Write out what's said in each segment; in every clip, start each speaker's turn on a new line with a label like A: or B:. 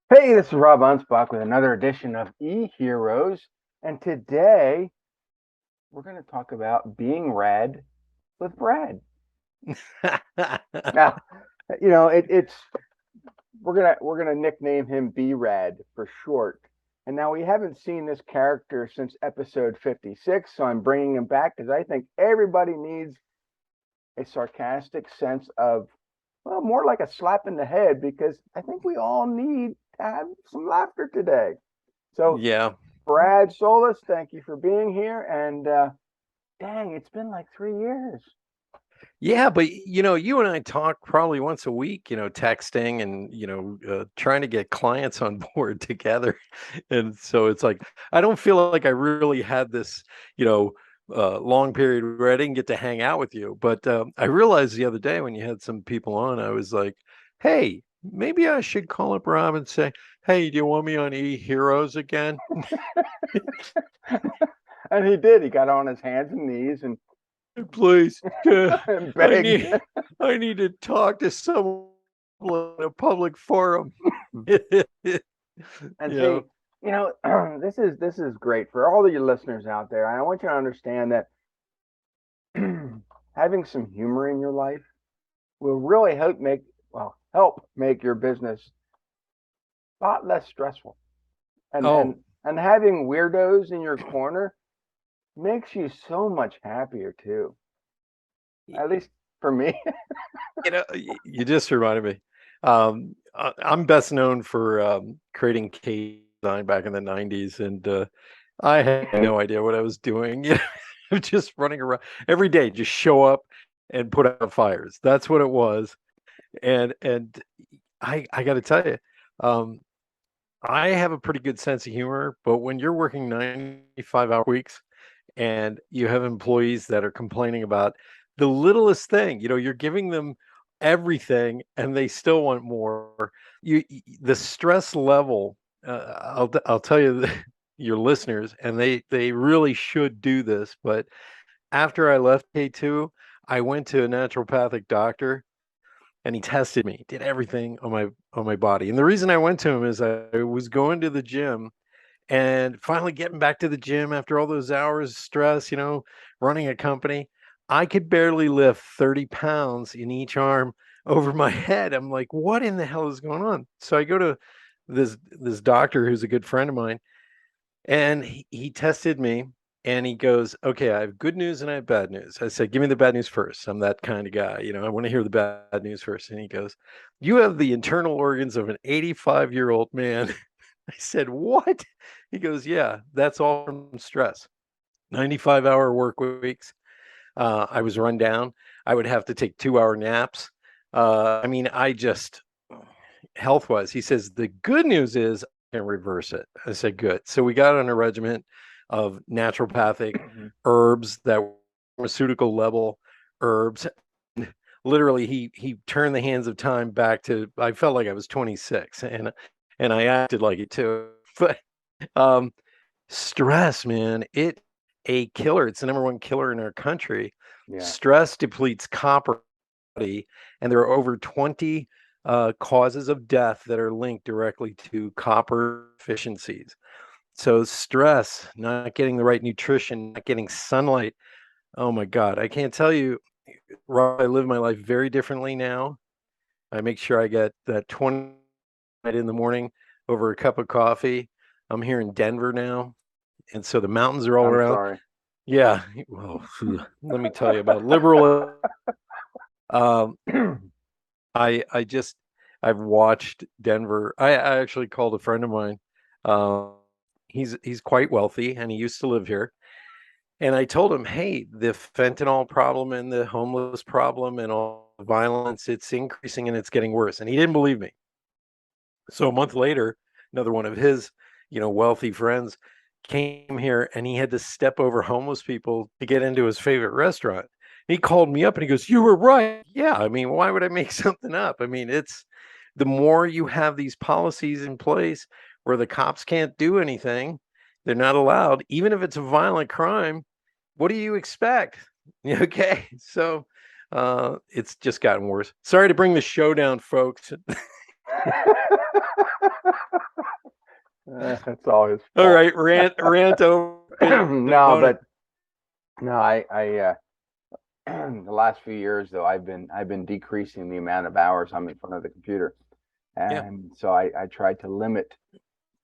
A: Hey, this is Rob Anspach with another edition of E-Heroes, and today we're going to talk about being rad with Brad. Now, it's we're gonna nickname him B Rad for short. And now we haven't seen this character since episode 56, so I'm bringing him back because I think everybody needs a sarcastic sense of, well, more like a slap in the head because I think we all need to have some laughter today. So
B: Yeah.
A: Brad Szollose, thank you for being here. And dang, it's been like 3 years.
B: Yeah, but you and I talk probably once a week, texting and, trying to get clients on board together. And so it's like I don't feel like I really had this, long period where I didn't get to hang out with you. But I realized the other day when you had some people on, I was like, hey, maybe I should call up Rob and say, hey, do you want me on E Heroes again?
A: And he did. He got on his hands and knees and,
B: Please,
A: and
B: I
A: begged.
B: need I need to talk to someone in a public forum.
A: And
B: Yeah.
A: see, this is great for all of you listeners out there. I want you to understand that having some humor in your life will really help make your business a lot less stressful. And and
B: Oh,
A: and having weirdos in your corner makes you so much happier too. At least for me.
B: you just reminded me. I'm best known for creating cake design back in the '90s, and I had no idea what I was doing. Just running around every day, just show up and put out fires. That's what it was. And I got to tell you, um, I have a pretty good sense of humor, but when you're working 95-hour weeks and you have employees that are complaining about the littlest thing, you're giving them everything and they still want more. The stress level, I'll tell you, your listeners, and they really should do this. But after I left K2, I went to a naturopathic doctor and he tested me, did everything on my body. And the reason I went to him is I was going to the gym and finally getting back to the gym after all those hours of stress, running a company. I could barely lift 30 pounds in each arm over my head. I'm like, what in the hell is going on? So I go to this doctor who's a good friend of mine, and he tested me and he goes, okay, I have good news and I have bad news. I said, give me the bad news first. I'm that kind of guy. I want to hear the bad news first. And he goes, you have the internal organs of an 85-year-old man. I said, what? He goes, yeah, that's all from stress. 95-hour work weeks. I was run down. I would have to take 2-hour naps. I mean, I just, health wise, he says, the good news is I can reverse it. I said, good. So we got on a regimen of naturopathic herbs that were pharmaceutical level herbs. Literally, he turned the hands of time back to, I felt like I was 26 and I acted like it too. But um stress, man, it a killer. It's the number one killer in our country.
A: Yeah.
B: Stress depletes copper, and there are over 20 causes of death that are linked directly to copper deficiencies. So stress, not getting the right nutrition, not getting sunlight. Oh my God, I can't tell you, Rob, I live my life very differently now. I make sure I get that 20 in the morning over a cup of coffee. I'm here in Denver now, and so the mountains are all
A: I'm
B: around.
A: sorry.
B: Yeah, well, let me tell you about liberal. Um, I just I've watched Denver. I actually called a friend of mine. Um, he's quite wealthy and he used to live here. And I told him, hey, the fentanyl problem and the homeless problem and all the violence, it's increasing and it's getting worse. And he didn't believe me. So a month later, another one of his, wealthy friends came here and he had to step over homeless people to get into his favorite restaurant. He called me up and he goes, you were right. Yeah. I mean, why would I make something up? I mean, it's the more you have these policies in place where the cops can't do anything, they're not allowed, even if it's a violent crime. What do you expect? Okay. So it's just gotten worse. Sorry to bring the show down, folks.
A: That's all his
B: All
A: fault.
B: right, rant over.
A: No, but no, I the last few years though, I've been decreasing the amount of hours I'm in front of the computer,
B: Yeah.
A: and so I tried to limit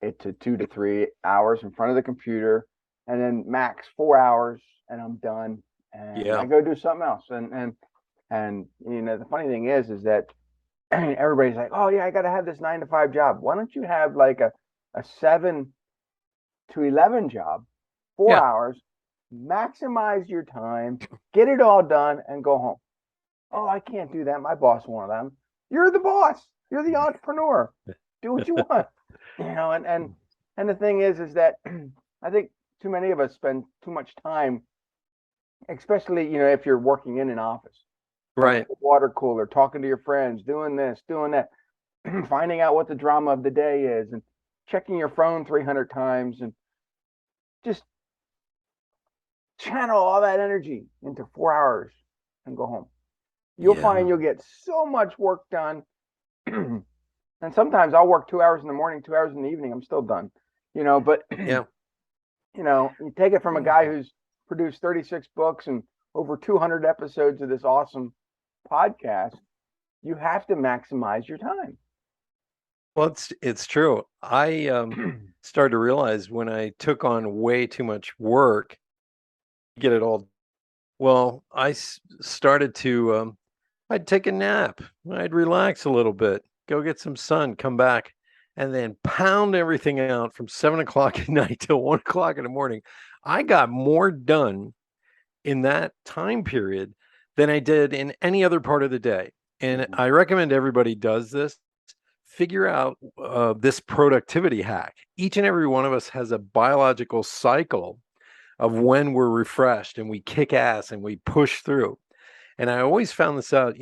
A: it to 2 to 3 hours in front of the computer, and then max 4 hours, and I'm done, and I
B: Yeah.
A: go do something else. And the funny thing is that everybody's like, oh yeah, I got to have this 9 to 5 job. Why don't you have like a 7 to 11 job, four
B: Yeah.
A: hours, maximize your time, get it all done, and go home. Oh, I can't do that. My boss wanted them. You're the boss. You're the entrepreneur. Do what you want. And the thing is that I think too many of us spend too much time, especially if you're working in an office,
B: Right.
A: water cooler, talking to your friends, doing this, doing that, finding out what the drama of the day is, and checking your phone 300 times, and just channel all that energy into 4 hours and go home. You'll find you'll get so much work done. And sometimes I'll work 2 hours in the morning, 2 hours in the evening. I'm still done, but
B: Yeah.
A: you take it from a guy who's produced 36 books and over 200 episodes of this awesome podcast. You have to maximize your time.
B: Well, it's true. I started to realize when I took on way too much work, get it all. Well, I started to I'd take a nap. I'd relax a little bit, go get some sun, come back, and then pound everything out from 7 o'clock at night till 1 o'clock in the morning. I got more done in that time period than I did in any other part of the day. And I recommend everybody does this. Figure out this productivity hack. Each and every one of us has a biological cycle of when we're refreshed and we kick ass and we push through. And I always found this out,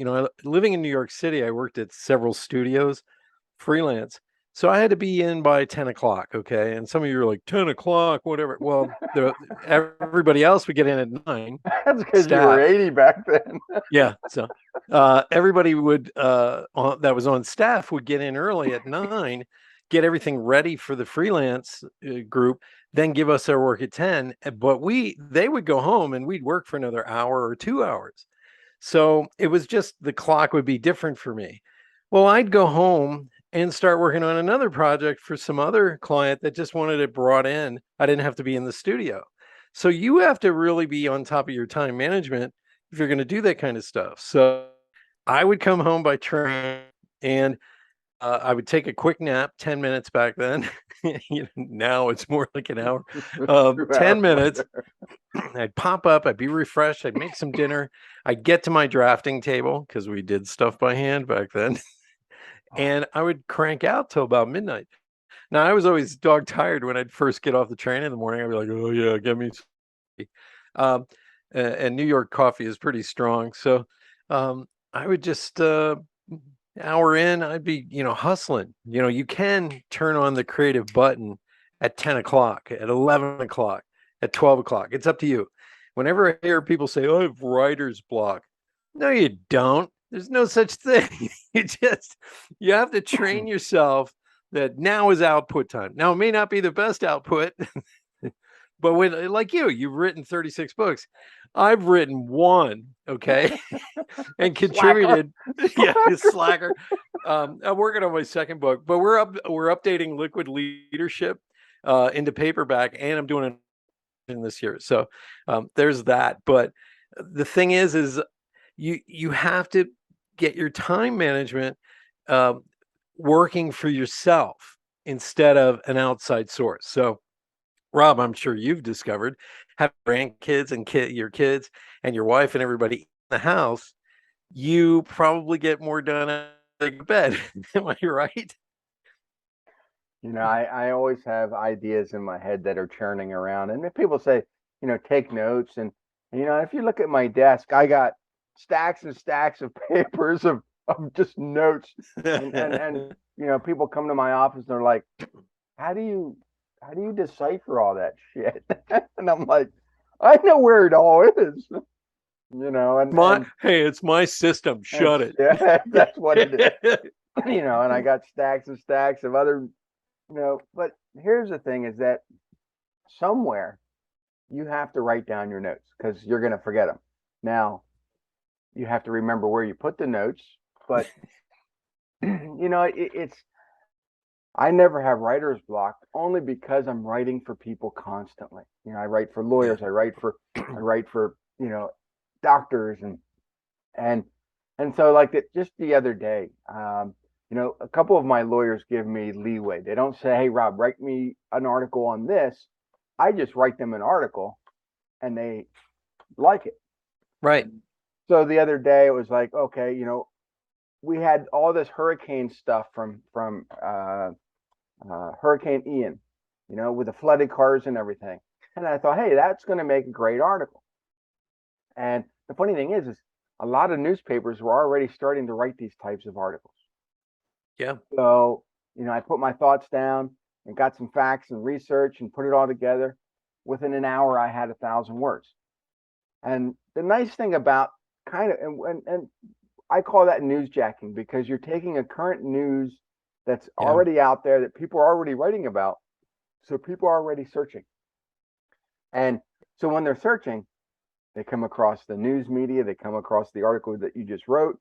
B: living in New York City, I worked at several studios, freelance. So I had to be in by 10 o'clock. Okay. And some of you are like 10 o'clock, whatever. Well, everybody else would get in at 9.
A: That's because you were 80 back then.
B: Yeah. So everybody would, that was on staff would get in early at 9, get everything ready for the freelance group, then give us our work at 10. But they would go home and we'd work for another hour or 2 hours. So it was just the clock would be different for me. Well, I'd go home and start working on another project for some other client that just wanted it brought in. I didn't have to be in the studio. So you have to really be on top of your time management if you're going to do that kind of stuff. So I would come home by train and I would take a quick nap, 10 minutes back then. Now it's more like an hour. 10 minutes. I'd pop up, I'd be refreshed, I'd make some dinner, I'd get to my drafting table because we did stuff by hand back then. And I would crank out till about midnight. Now I was always dog tired when I'd first get off the train in the morning. I'd be like, oh yeah, get me some. And New York coffee is pretty strong. So I would just hour in, I'd be, hustling. You can turn on the creative button at 10 o'clock, at 11 o'clock, at 12 o'clock. It's up to you. Whenever I hear people say, oh, I have writer's block. No, you don't. There's no such thing. You have to train yourself that now is output time. Now, it may not be the best output, but when, like you've written 36 books. I've written one, okay, and contributed. Slacker. I'm working on my second book, but we're updating Liquid Leadership into paperback, and I'm doing it this year. So there's that. But the thing is you have to get your time management working for yourself instead of an outside source. So Rob, I'm sure you've discovered having grandkids and your kids and your wife and everybody in the house, you probably get more done out of bed. Am I right?
A: I always have ideas in my head that are churning around. And if people say, take notes, and if you look at my desk, I got stacks and stacks of papers of just notes. And people come to my office and they're like, how do you decipher all that shit? And I'm like, I know where it all is.
B: Hey, it's my system. Shut it.
A: Yeah, that's what it is. And I got stacks and stacks of other But here's the thing: is that somewhere you have to write down your notes because you're going to forget them. Now, you have to remember where you put the notes, but it's I never have writer's block only because I'm writing for people constantly. I write for
B: Yeah.
A: lawyers, I write for, doctors and and so like just the other day, a couple of my lawyers give me leeway. They don't say, "Hey, Rob, write me an article on this." I just write them an article and they like it.
B: Right.
A: So the other day it was like, okay, we had all this hurricane stuff from Hurricane Ian, with the flooded cars and everything. And I thought, hey, that's going to make a great article. And the funny thing is a lot of newspapers were already starting to write these types of articles.
B: Yeah.
A: So, I put my thoughts down and got some facts and research and put it all together. Within an hour, I had 1,000 words. And the nice thing about kind of, and I call that newsjacking because you're taking a current news that's
B: Yeah.
A: already out there that people are already writing about. So people are already searching. And so when they're searching, they come across the news media, they come across the article that you just wrote.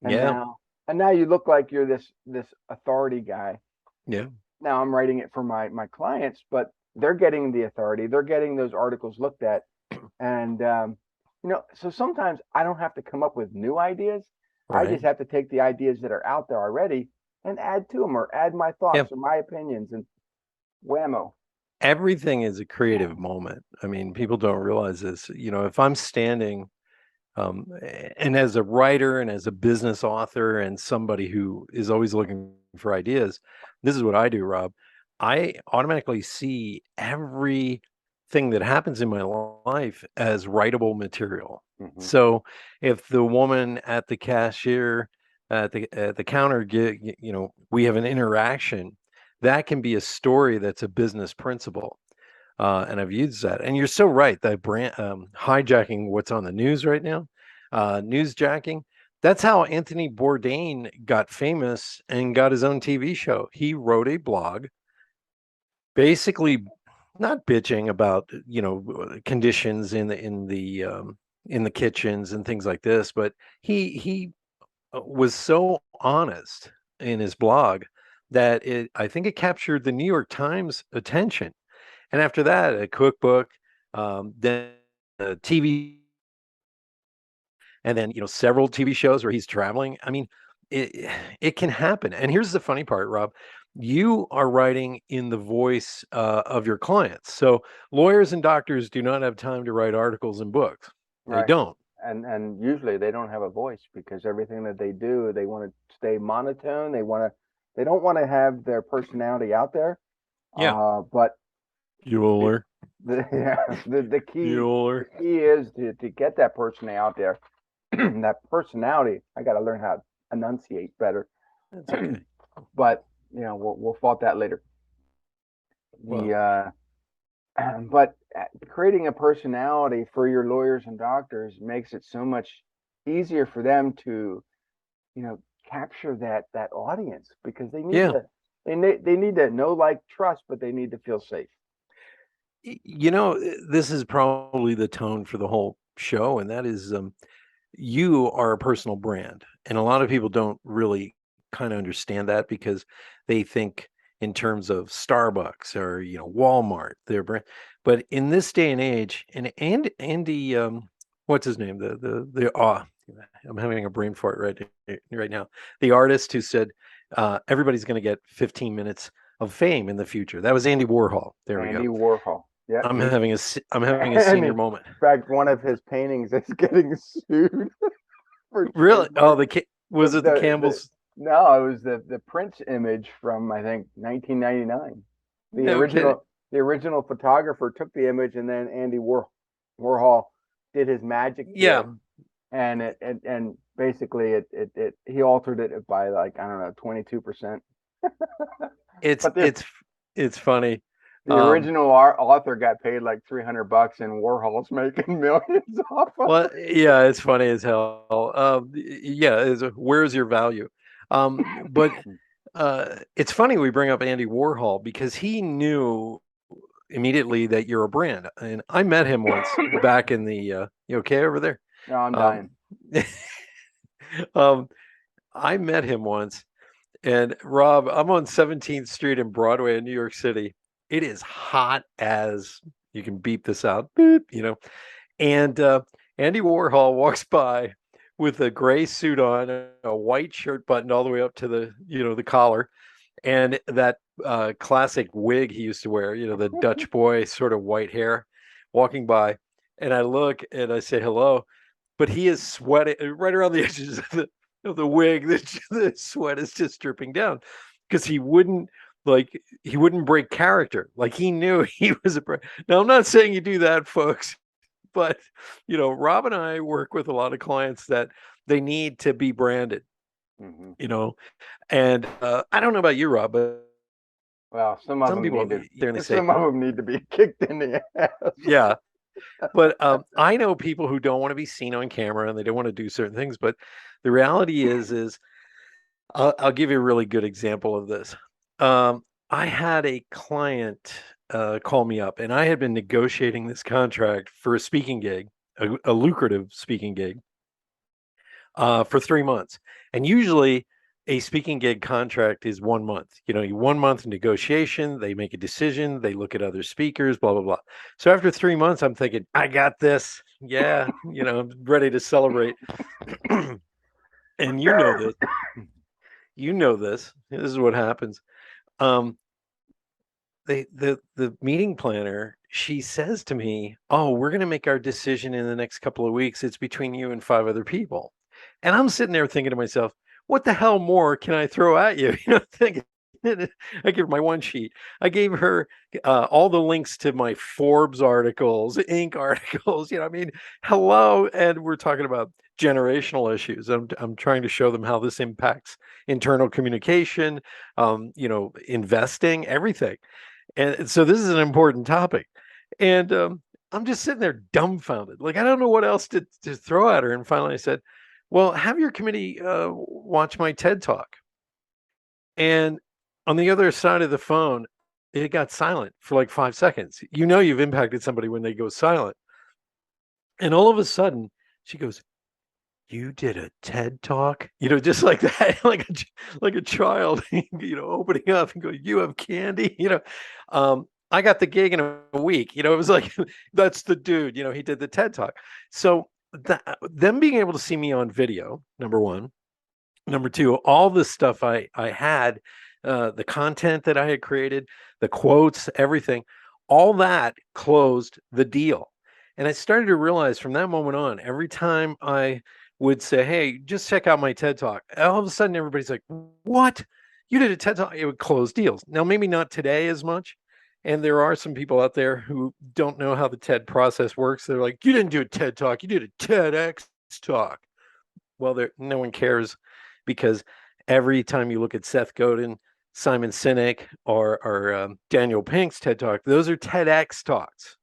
A: And
B: Yeah.
A: now you look like you're this authority guy.
B: Yeah.
A: Now I'm writing it for my clients, but they're getting the authority. They're getting those articles looked at. And so sometimes I don't have to come up with new ideas. I
B: Right.
A: just have to take the ideas that are out there already and add to them or add my
B: Yeah.
A: thoughts or my opinions and whammo.
B: Everything is a creative moment. I mean, people don't realize this. If I'm standing, and as a writer and as a business author and somebody who is always looking for ideas, this is what I do, Rob. I automatically see everything that happens in my life as writable material.
A: Mm-hmm.
B: So if the woman at the cashier at the counter we have an interaction, that can be a story that's a business principle. And I've used that. And you're so right. That brand hijacking what's on the news right now, newsjacking. That's how Anthony Bourdain got famous and got his own TV show. He wrote a blog, basically not bitching about conditions in the kitchens and things like this, but he was so honest in his blog that I think it captured the New York Times attention. And after that, a cookbook, then a TV, and then several TV shows where he's traveling. I mean, it can happen. And here's the funny part, Rob. You are writing in the voice of your clients. So lawyers and doctors do not have time to write articles and books. They
A: Right.
B: don't.
A: And usually they don't have a voice because everything that they do, they want to stay monotone. They don't want to have their personality out there.
B: Yeah.
A: But the,
B: Bueller.
A: the key
B: Bueller.
A: is to get that person out there. That personality, I got to learn how to enunciate better.
B: That's okay.
A: But we'll fault that later.
B: Well,
A: The but creating a personality for your lawyers and doctors makes it so much easier for them to capture that audience because
B: yeah.
A: they need to know, like, trust, but they need to feel safe.
B: This is probably the tone for the whole show, and that is you are a personal brand. And a lot of people don't really kind of understand that because they think in terms of Starbucks or, Walmart, their brand. But in this day and age, and Andy, what's his name? I'm having a brain fart right now. The artist who said everybody's going to get 15 minutes of fame in the future. That was Andy Warhol. There we
A: Andy
B: go.
A: Warhol. Yeah.
B: I'm having a
A: And
B: senior
A: in
B: moment.
A: fact, one of his paintings is getting sued for
B: Really? Oh,
A: trademark.
B: was it the Campbell's?
A: No, it was the Prince image from, I think, 1999. The
B: No kidding.
A: original photographer took the image, and then Andy Warhol did his magic to
B: Yeah,
A: it, and basically he altered it by, like, I don't know, 22%.
B: it's
A: But
B: it's it's funny.
A: the original author got paid like $300, and Warhol's making millions off of
B: Well,
A: it.
B: yeah, it's funny as hell. Yeah, where's your value? But it's funny we bring up Andy Warhol because he knew immediately that you're a brand. And I met him once back in the, you okay over there?
A: No, I'm
B: Um,
A: dying.
B: um, I met him once, and Rob, I'm on 17th Street in Broadway in New York City. It is hot as you can beep this out, beep, and Andy Warhol walks by with a gray suit on, a white shirt buttoned all the way up to the collar, and that classic wig he used to wear, the Dutch boy sort of white hair, walking by. And I look and I say hello, but he is sweating right around the edges of the wig. The sweat is just dripping down because he wouldn't break character. Like he knew he was a. Now I'm not saying you do that, folks, but Rob and I work with a lot of clients that they need to be branded.
A: Hmm.
B: You know, and I don't know about you, Rob, but
A: Well, some of
B: some
A: them
B: people
A: need to.
B: there and they say,
A: Some of them need to be kicked in the ass.
B: yeah. But I know people who don't want to be seen on camera and they don't want to do certain things. But the reality is I'll give you a really good example of this. I had a client call me up, and I had been negotiating this contract for a speaking gig, a lucrative speaking gig, for 3 months. And usually a speaking gig contract is 1 month. You 1 month negotiation, they make a decision, they look at other speakers, blah, blah, blah. So after 3 months, I'm thinking, I got this. Yeah, I'm ready to celebrate. And you know this. You know this. This is what happens. Um, the meeting planner, she says to me, "Oh, we're going to make our decision in the next couple of weeks. It's between you and 5 other people." And I'm sitting there thinking to myself, "What the hell more can I throw at you?" Thinking. I gave her my one sheet. I gave her all the links to my Forbes articles, Inc. articles. I mean, hello, and we're talking about generational issues. I'm trying to show them how this impacts internal communication, investing, everything. And so this is an important topic. And I'm just sitting there dumbfounded. Like, I don't know what else to throw at her. And finally I said, well, have your committee watch my TED Talk. And on the other side of the phone, it got silent for like 5 seconds. You've impacted somebody when they go silent. And all of a sudden, she goes, you did a TED Talk? Just like that, like a child, opening up and going, you have candy? I got the gig in a week. It was like, that's the dude, he did the TED Talk. So them being able to see me on video, number one. Number two, all the stuff I had, the content that I had created, the quotes, everything, all that closed the deal. And I started to realize from that moment on, every time I would say, hey, just check out my TED Talk, all of a sudden everybody's like, what? You did a TED Talk? It would close deals. Now, maybe not today as much. And there are some people out there who don't know how the TED process works. They're like, you didn't do a TED Talk, you did a TEDx talk. Well, no one cares because every time you look at Seth Godin, Simon Sinek, or Daniel Pink's TED Talk, those are TEDx talks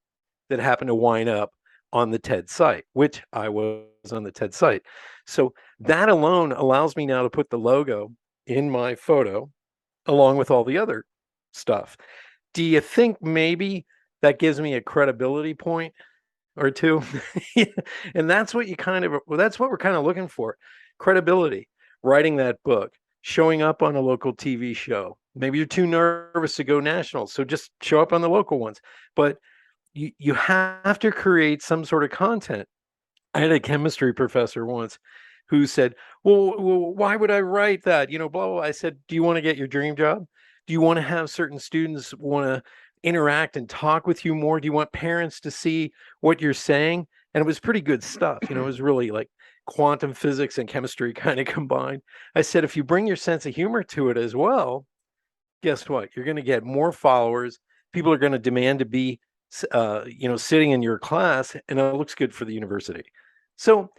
B: that happen to wind up on the TED site, which I was on the TED site. So that alone allows me now to put the logo in my photo along with all the other stuff. Do you think maybe that gives me a credibility point or two? And that's what that's what we're kind of looking for. Credibility, writing that book, showing up on a local TV show. Maybe you're too nervous to go national, so just show up on the local ones. But you have to create some sort of content. I had a chemistry professor once who said, well, why would I write that? Blah, blah. I said, do you want to get your dream job? Do you want to have certain students want to interact and talk with you more? Do you want parents to see what you're saying? And it was pretty good stuff. It was really like quantum physics and chemistry kind of combined. I said, if you bring your sense of humor to it as well, guess what? You're going to get more followers. People are going to demand to be, sitting in your class, and it looks good for the university. So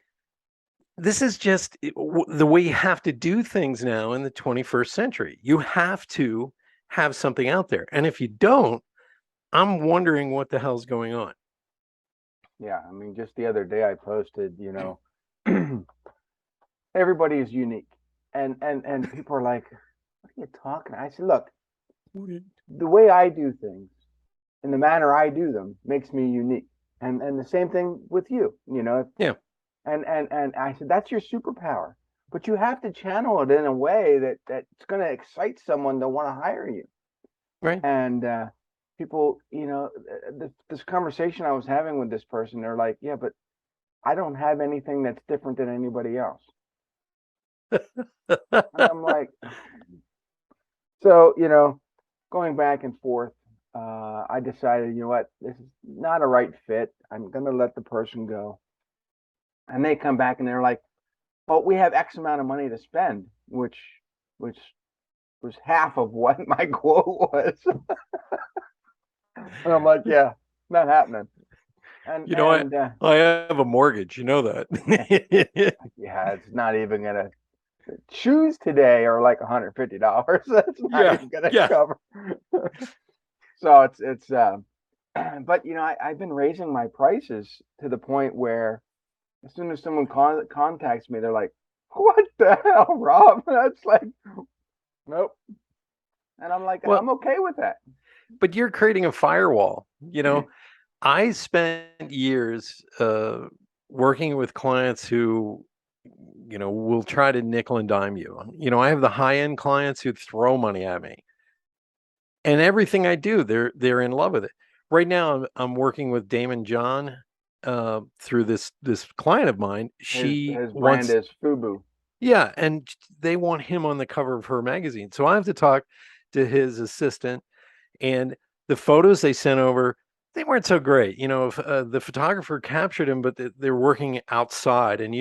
B: this is just the way you have to do things now in the 21st century. You have to have something out there. And if you don't, I'm wondering what the hell's going on.
A: Yeah, I mean, just the other day I posted, everybody is unique, and people are like, are you talking? I said, look, the way I do things and the manner I do them makes me unique. And the same thing with you,
B: Yeah.
A: And I said, that's your superpower. But you have to channel it in a way that's going to excite someone to want to hire you.
B: Right.
A: And people, this conversation I was having with this person, they're like, yeah, but I don't have anything that's different than anybody else. And I'm like, so, going back and forth, I decided, you know what, this is not a right fit. I'm going to let the person go. And they come back and they're like, well, we have X amount of money to spend, which was half of what my quote was. And I'm like, yeah, not happening. And
B: I have a mortgage. You know that.
A: yeah, it's not even gonna shoes today are like $150. That's not even gonna cover. So it's but I've been raising my prices to the point where as soon as someone contacts me, they're like, "What the hell, Rob?" That's like, nope. And I'm like, I'm okay with that.
B: But you're creating a firewall. I spent years working with clients who, will try to nickel and dime you. I have the high end clients who throw money at me, and everything I do, they're in love with it. Right now, I'm working with Damon John through this client of mine.
A: His brand is FUBU.
B: Yeah, and they want him on the cover of her magazine. So I have to talk to his assistant, and the photos they sent over, they weren't so great. If the photographer captured him, but they're working outside, and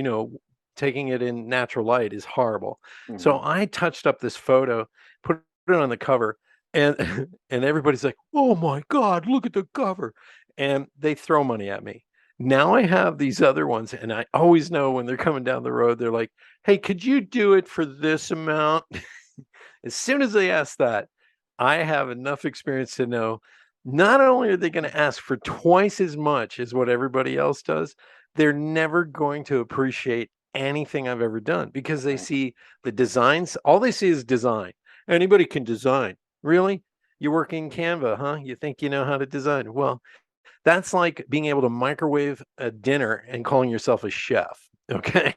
B: taking it in natural light is horrible. Mm-hmm. So I touched up this photo, put it on the cover, and and everybody's like, "Oh my God, look at the cover!" And they throw money at me. Now I have these other ones, and I always know when they're coming down the road, they're like, "Hey, could you do it for this amount?" As soon as they ask that, I have enough experience to know not only are they going to ask for twice as much as what everybody else does, they're never going to appreciate anything I've ever done because they see the designs. All they see is design. Anybody can design. Really? You're working Canva, huh? You think you know how to design? Well, that's like being able to microwave a dinner and calling yourself a chef. Okay.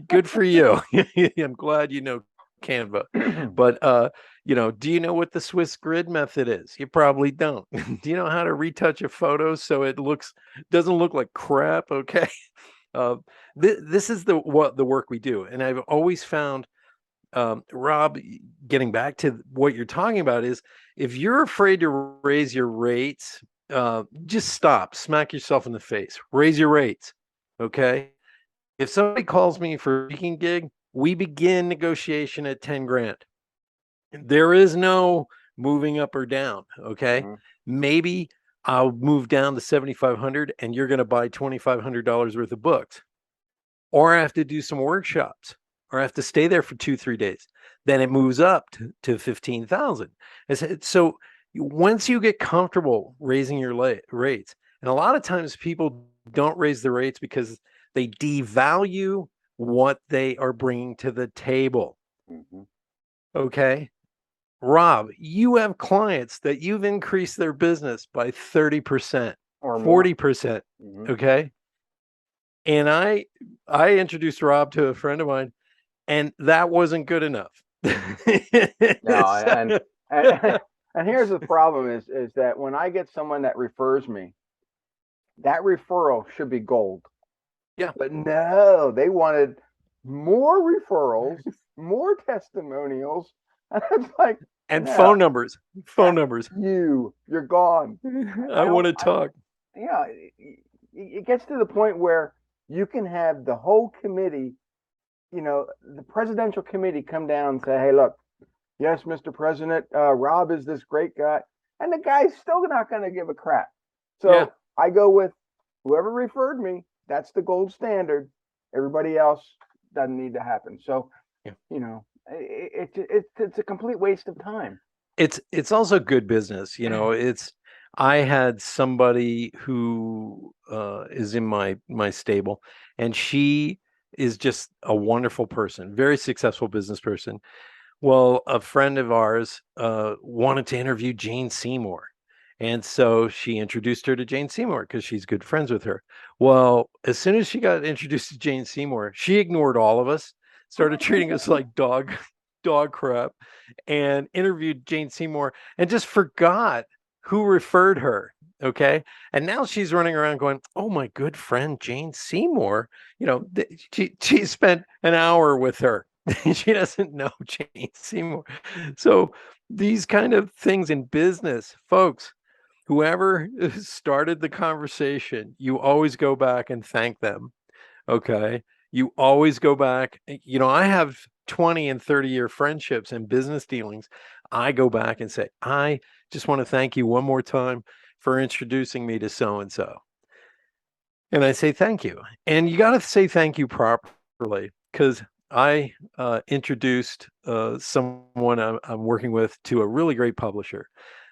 B: Good for you. I'm glad you know Canva. But do you know what the Swiss grid method is? You probably don't. Do you know how to retouch a photo so it doesn't look like crap? Okay. This is the work we do. And I've always found, Rob, getting back to what you're talking about, is if you're afraid to raise your rates, just stop, smack yourself in the face, raise your rates. Okay. If somebody calls me for a speaking gig, we begin negotiation at 10 grand. There is no moving up or down. Okay. Mm-hmm. Maybe I'll move down to 7,500 and you're going to buy $2,500 worth of books, or I have to do some workshops, or I have to stay there for 2-3 days. Then it moves up to 15,000. So once you get comfortable raising your rates, and a lot of times people don't raise the rates because they devalue what they are bringing to the table. Mm-hmm. Okay. Rob, you have clients that you've increased their business by 30% or 40%. Mm-hmm. Okay. And I introduced Rob to a friend of mine, and that wasn't good enough.
A: No, and here's the problem is that when I get someone that refers me, that referral should be gold.
B: Yeah.
A: But no, they wanted more referrals, more testimonials. And it's like,
B: and phone numbers.
A: You're gone.
B: I want to talk.
A: It gets to the point where you can have the whole committee, the presidential committee come down and say, "Hey, look, yes, Mr. President, Rob is this great guy." And the guy's still not going to give a crap. So I go with whoever referred me. That's the gold standard. Everybody else doesn't need to happen. So, it's a complete waste of time.
B: It's also good business. I had somebody who is in my stable, and she is just a wonderful person, very successful business person. Well, a friend of ours wanted to interview Jane Seymour. And so she introduced her to Jane Seymour because she's good friends with her. Well, as soon as she got introduced to Jane Seymour, she ignored all of us, started treating us like dog crap, and interviewed Jane Seymour and just forgot who referred her. Okay. And now she's running around going, "Oh, my good friend Jane Seymour, she spent an hour with her." She doesn't know Jane Seymour. So these kind of things in business, folks, whoever started the conversation, you always go back and thank them. Okay. You always go back. I have 20 and 30-year friendships and business dealings. I go back and say, "I just want to thank you one more time for introducing me to so and so." And I say thank you. And you got to say thank you properly, because I introduced someone I'm working with to a really great publisher.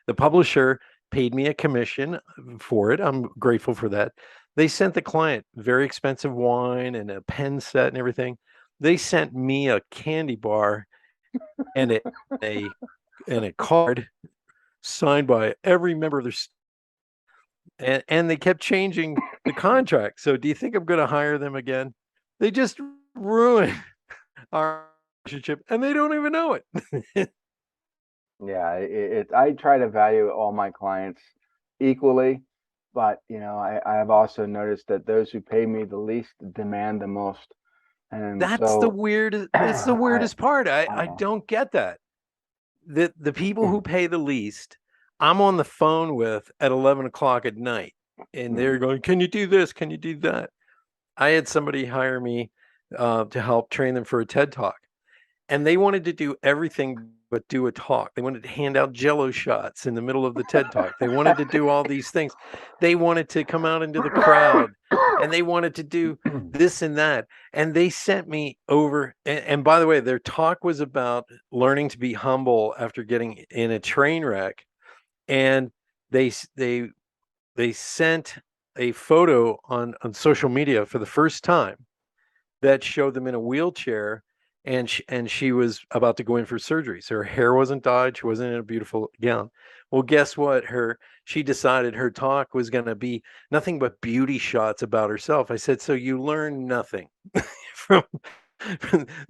B: The publisher paid me a commission for it. I'm grateful for that. They sent the client very expensive wine and a pen set and everything. They sent me a candy bar and a and a card signed by every member of their and they kept changing the contract. So do you think I'm going to hire them again? They just ruined our relationship and they don't even know it.
A: Yeah, I try to value all my clients equally, but I have also noticed that those who pay me the least demand the most. And
B: That's the
A: so
B: weirdest that's the
A: I
B: weirdest part. I
A: uh,
B: don't get that. The people who pay the least, I'm on the phone with at 11 o'clock at night, and they're going, "Can you do this? Can you do that?" I had somebody hire me to help train them for a TED talk, and they wanted to do everything but do a talk. They wanted to hand out jello shots in the middle of the TED talk. They wanted to do all these things. They wanted to come out into the crowd, and they wanted to do this and that. And they sent me over. And by the way, their talk was about learning to be humble after getting in a train wreck. And they they they sent a photo on social media for the first time that showed them in a wheelchair, and she was about to go in for surgery. So her hair wasn't dyed, she wasn't in a beautiful gown. Well, guess what? She decided her talk was going to be nothing but beauty shots about herself. I said, "So you learn nothing from,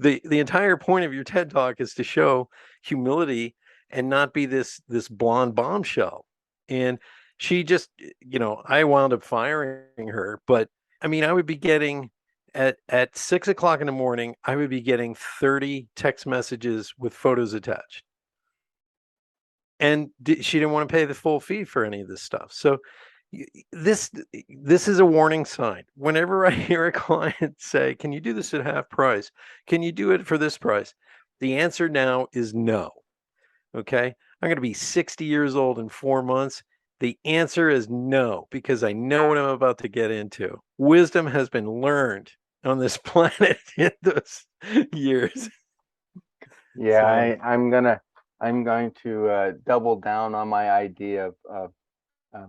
B: the entire point of your TED talk is to show humility and not be this blonde bombshell." And she just, I wound up firing her. But I mean, I would be getting at 6 o'clock in the morning, I would be getting 30 text messages with photos attached. And she didn't want to pay the full fee for any of this stuff. So this this is a warning sign. Whenever I hear a client say, "Can you do this at half price? Can you do it for this price?" The answer now is no. Okay. I'm going to be 60 years old in 4 months. The answer is no, because I know what I'm about to get into. Wisdom has been learned on this planet in those years.
A: yeah,
B: So
A: I'm going to double down on my idea of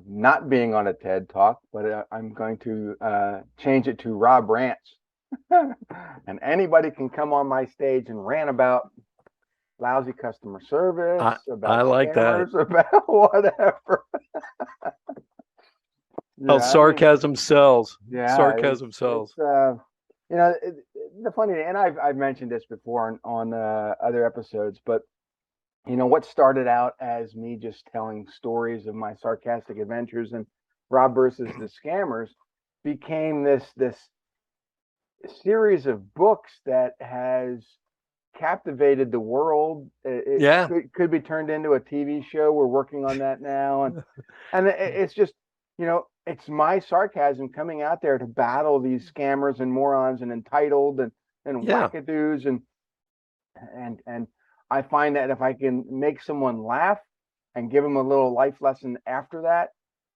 A: not being on a TED Talk, but I'm going to change it to Rob Rants. And anybody can come on my stage and rant about lousy customer service,
B: I
A: about
B: like that.
A: scammers, about whatever.
B: Oh,
A: Yeah, I mean,
B: sarcasm sells.
A: yeah,
B: Sarcasm sells.
A: the funny thing, and I've mentioned this before on other episodes, but what started out as me just telling stories of my sarcastic adventures and Rob versus the scammers became this series of books that has captivated the world. It
B: Yeah.
A: could be turned into a TV show. We're working on that now, and it's just it's my sarcasm coming out there to battle these scammers and morons and entitled and
B: Yeah.
A: wackadoos and I find that if I can make someone laugh and give them a little life lesson after that,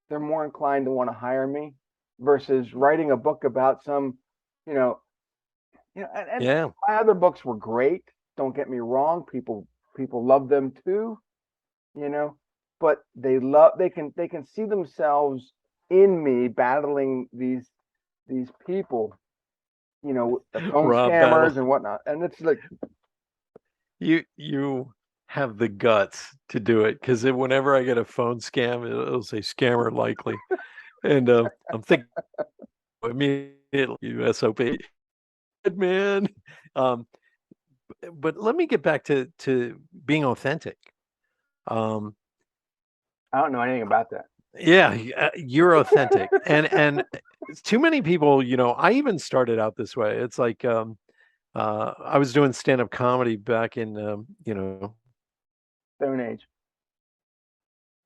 A: they're more inclined to want to hire me versus writing a book about some, you know, and
B: Yeah.
A: my other books were great. Don't get me wrong. People love them too, you know, but they can see themselves in me battling these people the phone
B: Rob, that'll
A: scammers and whatnot. And it's like,
B: you have the guts to do it, because whenever I get a phone scam, it'll say scammer likely, and I'm thinking immediately you SOP, man. Um, but let me get back to being authentic. Um,
A: I don't know anything about that.
B: yeah, you're authentic, and too many people, I even started out this way. It's like I was doing stand-up comedy back in
A: Stone Age.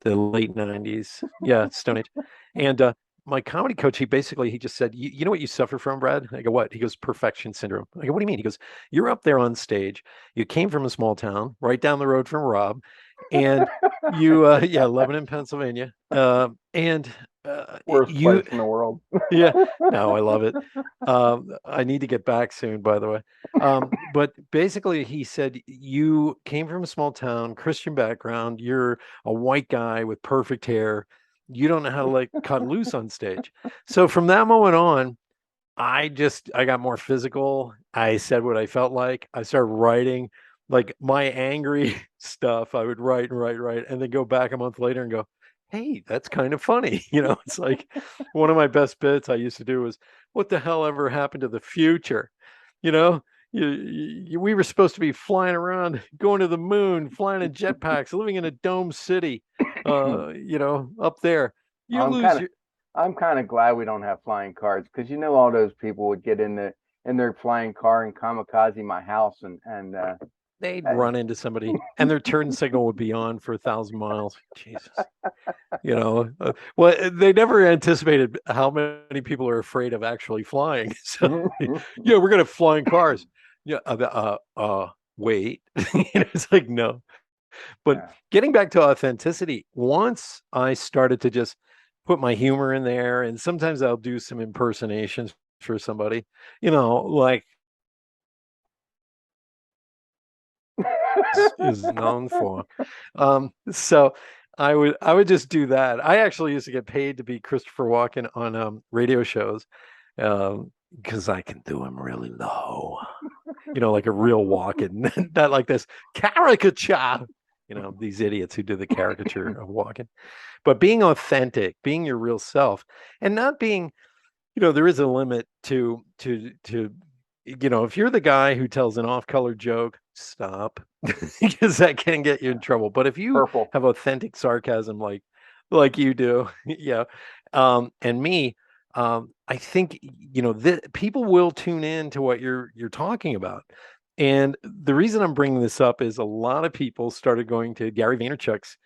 B: the late 90s. Yeah, Stone Age. And my comedy coach, he just said, you know what you suffer from, Brad? I go, what? He goes, perfection syndrome. I go, what do you mean? He goes, you're up there on stage. You came from a small town right down the road from Rob, and you, yeah, Lebanon, Pennsylvania. And
A: Worst
B: you,
A: place in the world.
B: yeah, no, I love it. I need to get back soon, by the way. But basically, he said, you came from a small town, Christian background. You're a white guy with perfect hair. You don't know how to like cut loose on stage. So from that moment on, I got more physical. I said what I felt like. I started writing like my angry stuff. I would write, and then go back a month later and go, hey, that's kind of funny. It's like one of my best bits I used to do was, what the hell ever happened to the future? You know, we were supposed to be flying around, going to the moon, flying in jetpacks, living in a dome city, up there. You
A: I'm
B: lose
A: kind of
B: your,
A: I'm kind of glad we don't have flying cars because all those people would get in their flying car and kamikaze my house and
B: they'd
A: uh,
B: run into somebody and their turn signal would be on for 1,000 miles. Jesus. Well, they never anticipated how many people are afraid of actually flying. So, yeah, we're going to fly in cars. Yeah. Wait, it's like, no, but
A: yeah.
B: getting back to authenticity, once I started to just put my humor in there, and sometimes I'll do some impersonations for somebody, like is known for. So I would just do that. I actually used to get paid to be Christopher Walken on radio shows, because I can do them really low, like a real Walken, not like this caricature. These idiots who do the caricature of Walken. But being authentic, being your real self, and not being, there is a limit to if you're the guy who tells an off-color joke, stop, because that can get you in trouble. But if you
A: Purple.
B: have authentic sarcasm like you do, yeah, and me, I think people will tune in to what you're talking about. And the reason I'm bringing this up is a lot of people started going to Gary Vaynerchuk's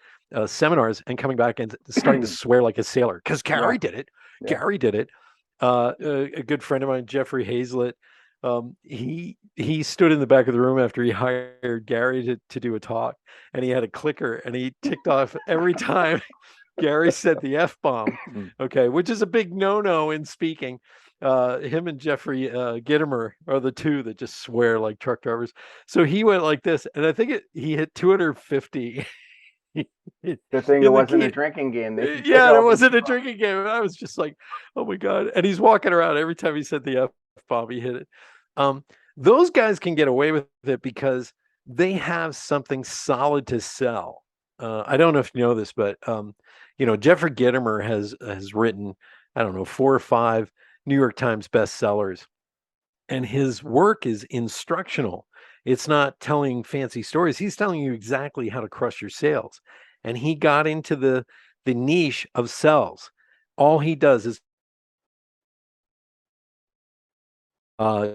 B: seminars and coming back and starting to swear like a sailor because
A: Yeah,
B: Gary did it.
A: yeah.
B: Gary did it. A good friend of mine, Jeffrey Hazlett, he stood in the back of the room after he hired Gary to do a talk, and he had a clicker, and he ticked off every time Gary said the F bomb, okay, which is a big no-no in speaking. Him and Jeffrey Gittimer are the two that just swear like truck drivers. So he went like this, and I think he hit 250
A: Good thing it
B: in the
A: wasn't a
B: key.
A: drinking game. They could get
B: Yeah, it
A: off and
B: wasn't a drinking game. And I was just like, oh my God. And he's walking around every time he said the F bomb, he hit it. Um, those guys can get away with it because they have something solid to sell. I don't know if you know this, but Jeffrey Gittimer has written, I don't know, 4 or 5 New York Times bestsellers, and his work is instructional. It's not telling fancy stories. He's telling you exactly how to crush your sales. And he got into the niche of sales. All he does is uh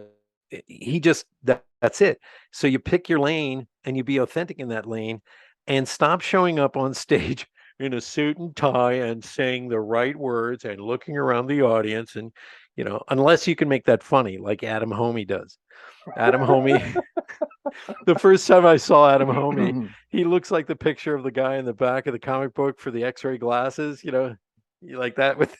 B: that's it. So you pick your lane and you be authentic in that lane, and stop showing up on stage in a suit and tie and saying the right words and looking around the audience, and unless you can make that funny like Adam Homey does. Adam Homey, the first time I saw Adam Homey, he looks like the picture of the guy in the back of the comic book for the X-ray glasses, you like that with.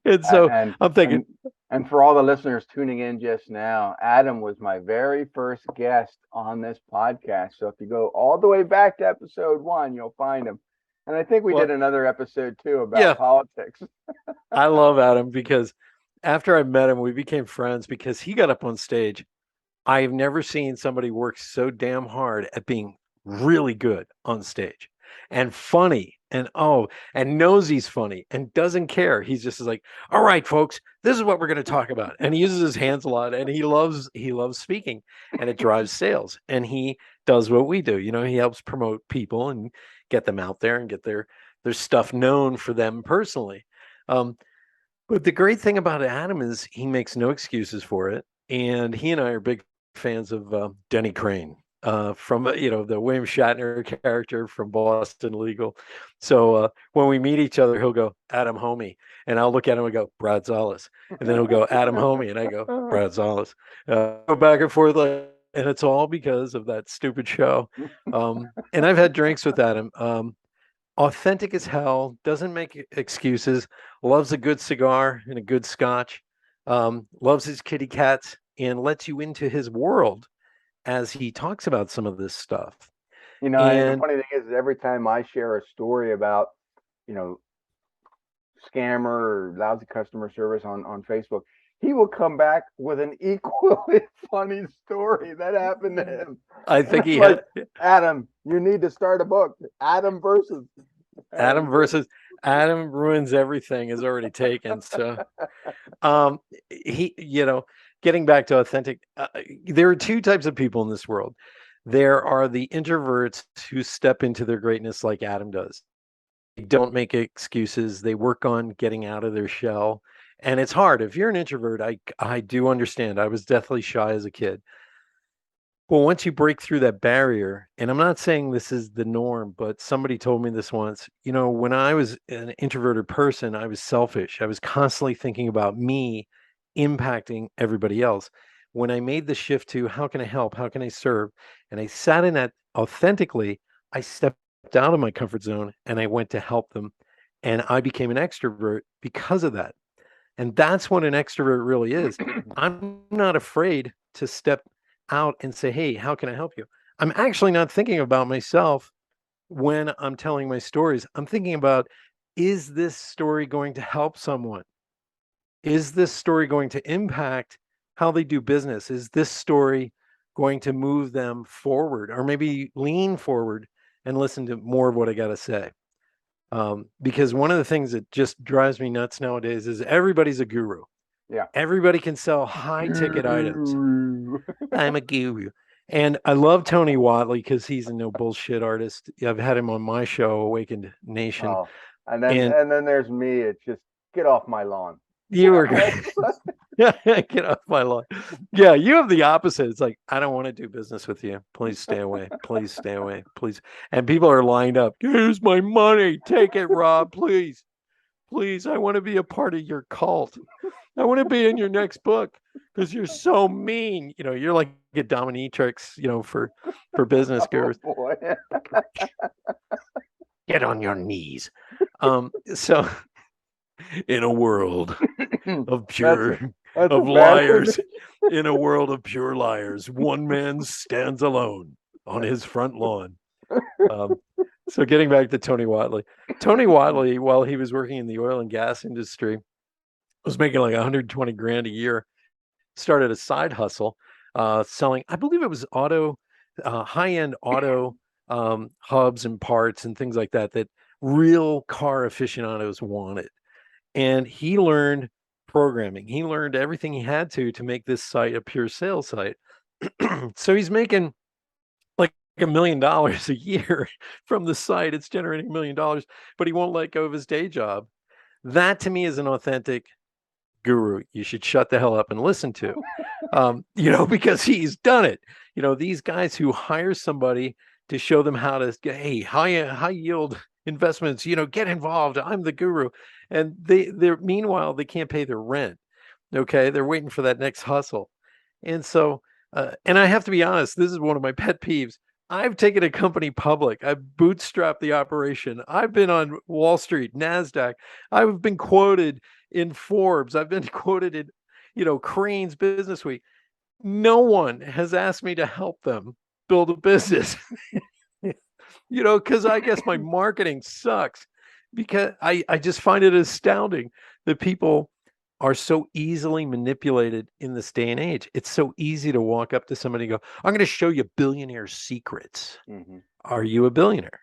B: And so
A: and
B: I'm thinking,
A: and and for all the listeners tuning in just now, Adam was my very first guest on this podcast. So if you go all the way back to episode 1, you'll find him. And I think we
B: well,
A: did another episode too about
B: yeah,
A: politics.
B: I love Adam because after I met him, we became friends because he got up on stage. I've never seen somebody work so damn hard at being really good on stage and funny and knows he's funny and doesn't care. He's just like, all right, folks, this is what we're going to talk about. And he uses his hands a lot and he loves speaking and it drives sales. And he does what we do. He helps promote people and get them out there and get their stuff known for them personally. Um, but the great thing about Adam is he makes no excuses for it. And he and I are big fans of Denny Crane from the William Shatner character from Boston Legal. So when we meet each other, he'll go Adam Homie, and I'll look at him and go Brad Szollose, and then he'll go Adam Homie, and I go Brad Szollose. Go back and forth, and it's all because of that stupid show. And I've had drinks with Adam. Authentic as hell, doesn't make excuses, loves a good cigar and a good scotch, loves his kitty cats, and lets you into his world as he talks about some of this stuff.
A: And the funny thing is, every time I share a story about, scammer or lousy customer service on Facebook, he will come back with an equally funny story that happened to him.
B: I think he had
A: Adam, you need to start a book. Adam versus
B: Adam ruins everything is already taken. So he, getting back to authentic, there are two types of people in this world. There are the introverts who step into their greatness like Adam does. They don't make excuses. They work on getting out of their shell. And it's hard. If you're an introvert, I do understand. I was deathly shy as a kid. Well, once you break through that barrier, and I'm not saying this is the norm, but somebody told me this once, when I was an introverted person, I was selfish. I was constantly thinking about me impacting everybody else. When I made the shift to how can I help? How can I serve? And I sat in that authentically, I stepped out of my comfort zone and I went to help them. And I became an extrovert because of that. And that's what an extrovert really is. I'm not afraid to step out and say, hey, how can I help you? I'm actually not thinking about myself when I'm telling my stories. I'm thinking about, is this story going to help someone? Is this story going to impact how they do business? Is this story going to move them forward, or maybe lean forward and listen to more of what I got to say? Because one of the things that just drives me nuts nowadays is everybody's a guru.
A: Yeah.
B: Everybody can sell high ticket items. I'm a guru. And I love Tony Whatley because he's a no bullshit artist. I've had him on my show, Awakened Nation.
A: Oh, and then there's me. It's just get off my lawn.
B: You were great. Get off my lawn. Yeah, you have the opposite. It's like, I don't want to do business with you. Please stay away. Please stay away. Please. And people are lined up. Here's my money. Take it, Rob. Please. Please. I want to be a part of your cult. I want to be in your next book because you're so mean. You're like a dominatrix, for business gurus.
A: Oh, boy.
B: Get on your knees. So in a world of of liars, in a world of pure liars, one man stands alone on his front lawn. So getting back to Tony Whatley, while he was working in the oil and gas industry, was making like 120 grand a year, started a side hustle, selling, I believe it was high-end auto hubs and parts and things like that real car aficionados wanted. And he learned programming. He learned everything he had to make this site a pure sales site. So he's making like $1 million a year from the site. It's generating $1 million, but he won't let go of his day job. That to me is an authentic guru you should shut the hell up and listen to, because he's done it. These guys who hire somebody to show them how to get, hey, high yield investments, get involved. I'm the guru. And they're meanwhile, they can't pay their rent. Okay. They're waiting for that next hustle. And so, and I have to be honest, this is one of my pet peeves. I've taken a company public. I've bootstrapped the operation. I've been on Wall Street, NASDAQ. I've been quoted in Forbes. I've been quoted in, Crane's Business Week. No one has asked me to help them build a business, because I guess my marketing sucks, because I just find it astounding that people are so easily manipulated in this day and age. It's so easy to walk up to somebody and go, I'm going to show you billionaire secrets.
A: Mm-hmm.
B: Are you a billionaire?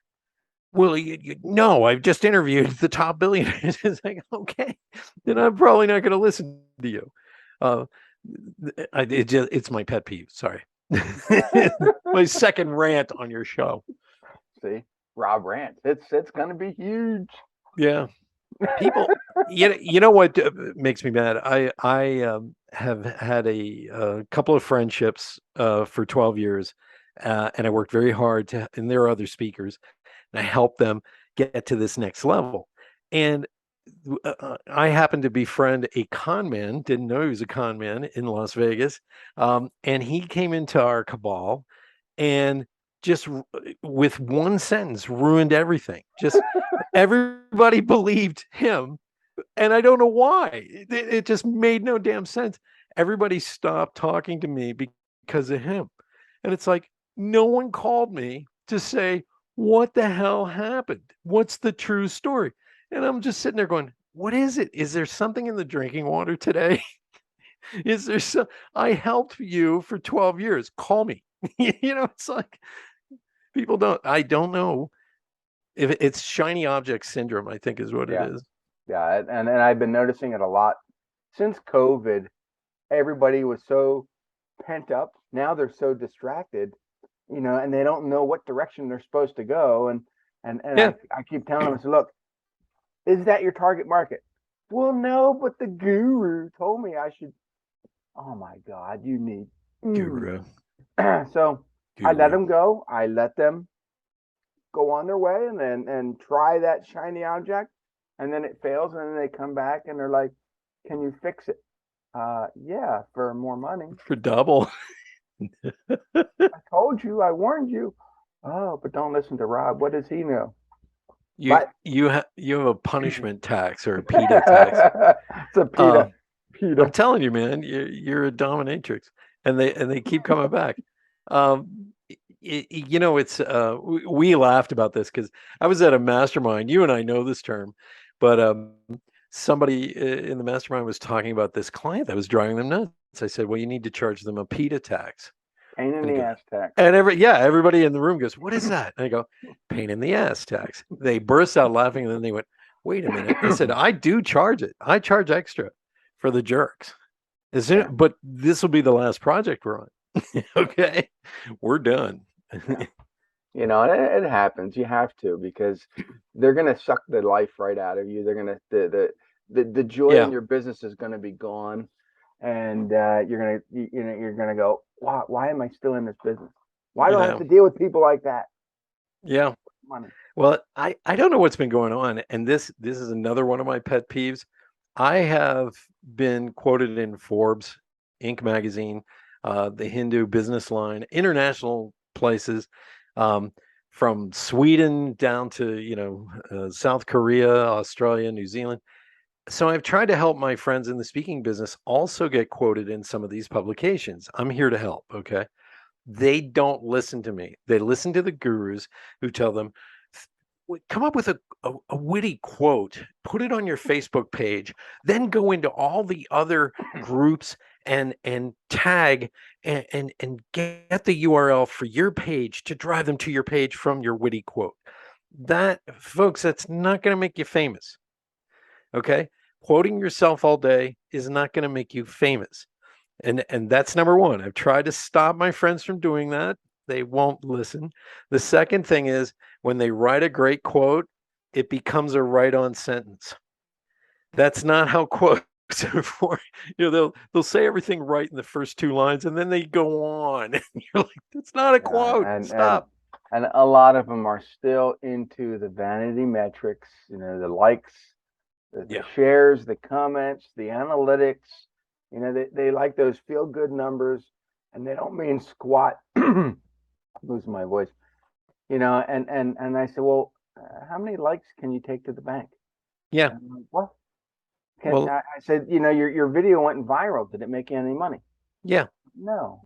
B: Well, no, I've just interviewed the top billionaires. It's like, okay, then I'm probably not going to listen to you. Uh, it's my pet peeve. Sorry. My second rant on your show.
A: See, Rob rants. It's gonna be huge.
B: Yeah. People, you know what makes me mad? I have had a couple of friendships for 12 years, and I worked very hard to, and there are other speakers, and I helped them get to this next level. And I happened to befriend a con man, didn't know he was a con man in Las Vegas, and he came into our cabal and just with one sentence ruined everything. Just everybody believed him, and I don't know why. It just made no damn sense. Everybody stopped talking to me because of him. And it's like, no one called me to say, what the hell happened? What's the true story? And I'm just sitting there going, what is it? Is there something in the drinking water today? Is there some? I helped you for 12 years. Call me. It's like I don't know if it's shiny object syndrome, I think is what it
A: Yeah,
B: is.
A: yeah, and I've been noticing it a lot since COVID. Everybody was so pent up. Now they're so distracted, and they don't know what direction they're supposed to go. And
B: Yeah.
A: I keep telling them, I say, look, is that your target market? Well, no, but the guru told me I should. Oh my God, you need.
B: Guru.
A: So I let
B: Guru.
A: them go. I let them go on their way and try that shiny object, and then it fails, and then they come back and they're like, "Can you fix it?" Yeah, for more money.
B: For double.
A: I told you, I warned you. Oh, but don't listen to Rob. What does he know?
B: You
A: But
B: you have a punishment tax or a PETA tax.
A: it's a PETA.
B: I'm
A: PETA.
B: telling you, man, you're a dominatrix, and they keep coming back. Um, it's we laughed about this because I was at a mastermind. You and I know this term, but somebody in the mastermind was talking about this client that was driving them nuts. I said, well, you need to charge them a PETA tax.
A: Pain in
B: And he
A: the
B: goes,
A: ass tax.
B: and everybody in the room goes, what is that? And I go, pain in the ass tax. They burst out laughing, and then they went, wait a minute. I said, I do charge it. I charge extra for the jerks.
A: Yeah.
B: But this will be the last project we're on. Okay, we're done.
A: Yeah. It happens. You have to, because they're gonna suck the life right out of you. They're gonna the joy in
B: Yeah,
A: your business is gonna be gone, and you're gonna go, why am I still in this business? Why
B: you
A: do I have
B: know,
A: to deal with people like that?
B: yeah.
A: Money.
B: Well, I don't know what's been going on, and this is another one of my pet peeves. I have been quoted in Forbes, Inc. magazine, the Hindu business line, international places, um, from Sweden down to South Korea, Australia, New Zealand. So I've tried to help my friends in the speaking business also get quoted in some of these publications. I'm here to help. Okay. They don't listen to me. They listen to the gurus who tell them, come up with a witty quote, put it on your Facebook page, then go into all the other groups and tag and get the URL for your page to drive them to your page from your witty quote. That, folks, that's not going to make you famous. Okay. Quoting yourself all day is not going to make you famous. And that's number one. I've tried to stop my friends from doing that. They won't listen. The second thing is when they write a great quote, it becomes a right-on sentence. That's not how quotes are for. They'll say everything right in the first two lines, and then they go on. And you're like, that's not a
A: Yeah,
B: quote.
A: and
B: Stop.
A: and a lot of them are still into the vanity metrics. The likes, the
B: Yeah.
A: shares, the comments, the analytics. They like those feel good numbers, and they don't mean squat. Losing my voice. And I said, well, how many likes can you take to the bank?
B: Yeah.
A: And I'm like, what?
B: Well,
A: I said, your video went viral. Did it make you any money?
B: yeah.
A: No.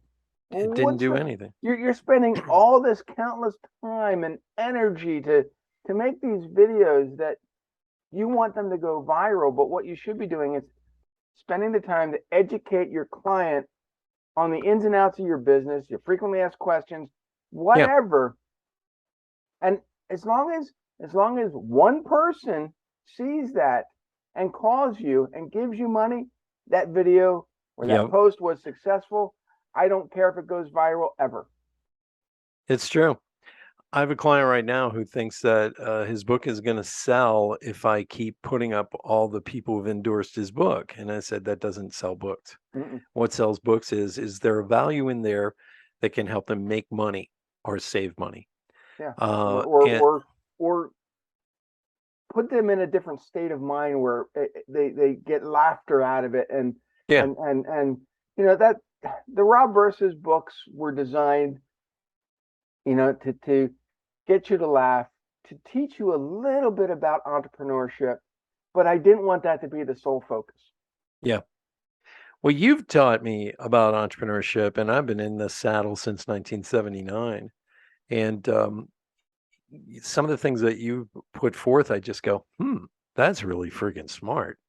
B: It didn't
A: What's
B: do
A: the
B: anything.
A: you're spending all this countless time and energy to make these videos that you want them to go viral, but what you should be doing is spending the time to educate your client on the ins and outs of your business, your frequently asked questions,
B: Yeah.
A: whatever. And as long as one person sees that and calls you and gives you money, that video or that
B: Yep.
A: post was successful. I don't care if it goes viral ever.
B: It's true. I have a client right now who thinks that his book is going to sell if I keep putting up all the people who've endorsed his book. And I said, that doesn't sell books.
A: Mm-mm.
B: What sells books is there a value in there that can help them make money or save money?
A: Yeah.
B: Uh,
A: Or, or
B: and
A: or or put them in a different state of mind where they get laughter out of it
B: yeah,
A: and that the Rob versus books were designed to get you to laugh, to teach you a little bit about entrepreneurship, but I didn't want that to be the sole focus.
B: yeah. Well, you've taught me about entrepreneurship, and I've been in the saddle since 1979. And some of the things that you put forth, I just go, that's really freaking smart.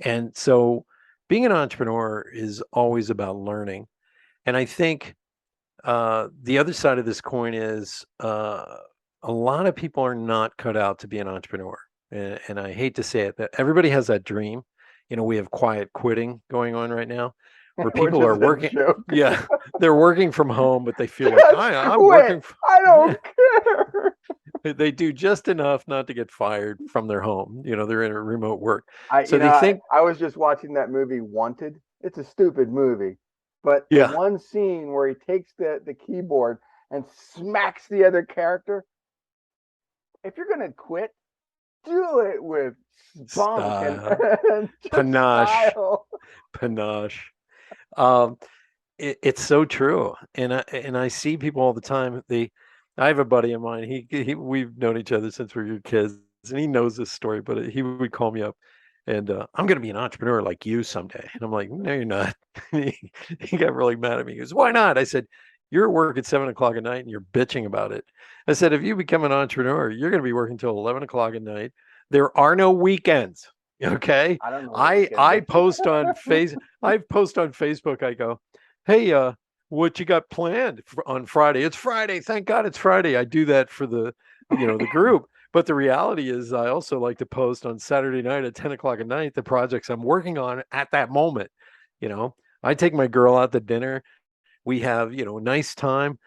B: And so being an entrepreneur is always about learning. And I think the other side of this coin is a lot of people are not cut out to be an entrepreneur. And I hate to say it, that everybody has that dream. We have quiet quitting going on right now where
A: Which
B: people
A: is
B: are
A: a
B: working.
A: joke.
B: Yeah, they're working from home, but they feel like
A: Just
B: I'm
A: quit.
B: working.
A: I
B: Yeah,
A: don't care.
B: they do just enough not to get fired from their home. They're in a remote work.
A: I
B: So
A: you know
B: they
A: I,
B: think,
A: I was just watching that movie Wanted. It's a stupid movie, but the
B: yeah,
A: one scene where he takes the keyboard and smacks the other character, if you're gonna quit, do it with spunk and,
B: style,
A: and just
B: panache,
A: style.
B: panache. Um, it's so true, and I see people all the time. I have a buddy of mine. We've known each other since we were kids, and he knows this story. But he would call me up, and I'm going to be an entrepreneur like you someday. And I'm like, no, you're not. He got really mad at me. He goes, why not? I said, you're at work at 7 o'clock at night, and you're bitching about it. I said, if you become an entrepreneur, you're going to be working till 11 o'clock at night. There are no weekends. Okay.
A: I don't know what
B: I
A: weekends
B: I
A: are.
B: post on I post on Facebook. I go, hey, what you got planned on Friday? It's Friday. Thank God it's Friday. I do that for the group. But the reality is, I also like to post on Saturday night at 10 o'clock at night the projects I'm working on at that moment. I take my girl out to dinner. We have, a nice time,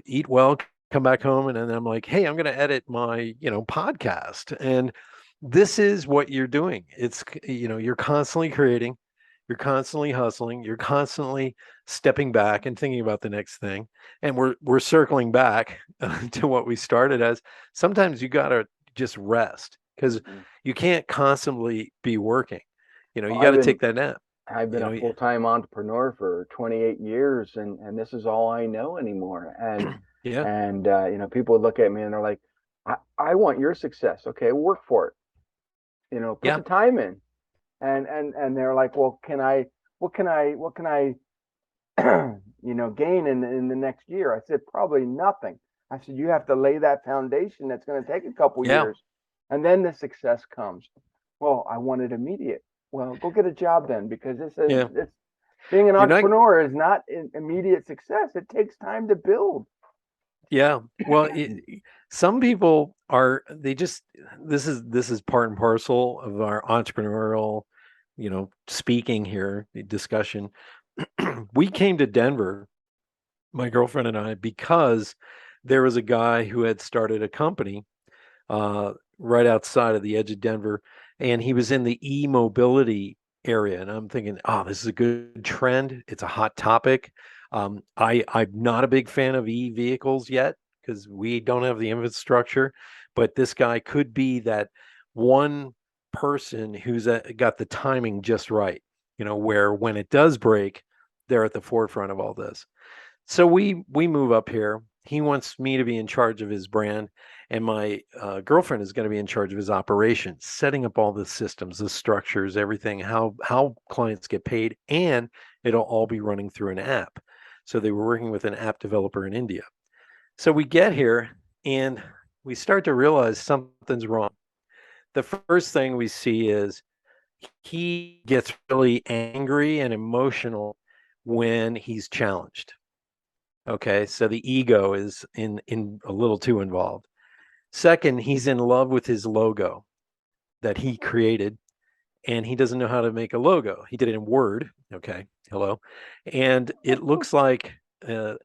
B: eat well, come back home. And then I'm like, hey, I'm going to edit my, podcast. And this is what you're doing. It's, you're constantly creating, you're constantly hustling, you're constantly stepping back and thinking about the next thing. And we're circling back to what we started as. Sometimes you got to just rest because
A: Mm.
B: you can't constantly be working.
A: Well,
B: You got to take that nap.
A: I've been
B: You
A: a
B: know,
A: full-time entrepreneur for 28 years and this is all I know anymore.
B: yeah,
A: People would look at me and they're like, I want your success. Okay, work for it. Put
B: yeah,
A: the time in. And they're like, well, what can I gain in the next year? I said, probably nothing. I said, you have to lay that foundation that's going to take a couple
B: yeah,
A: years, and then the success comes. Well, I want it immediate. Well, go get a job then, because
B: yeah.
A: it's being an
B: You're not.
A: entrepreneur is not immediate success. It takes time to build.
B: Yeah. Well, some people are. They just. This is part and parcel of our entrepreneurial, speaking here discussion. We came to Denver, my girlfriend and I, because there was a guy who had started a company right outside of the edge of Denver, and he was in the e-mobility area. And I'm thinking, oh, this is a good trend. It's a hot topic. I'm not a big fan of e-vehicles yet because we don't have the infrastructure, but this guy could be that one person who's got the timing just right, where when it does break, they're at the forefront of all this. So we move up here. He wants me to be in charge of his brand, and my girlfriend is going to be in charge of his operations, setting up all the systems, the structures, everything, how clients get paid, and it'll all be running through an app. So they were working with an app developer in India. So we get here and we start to realize something's wrong. The first thing we see is he gets really angry and emotional when he's challenged. Okay, so the ego is in a little too involved. Second, he's in love with his logo that he created, and he doesn't know how to make a logo. He did it in Word. Okay, hello, and uh, it looks like a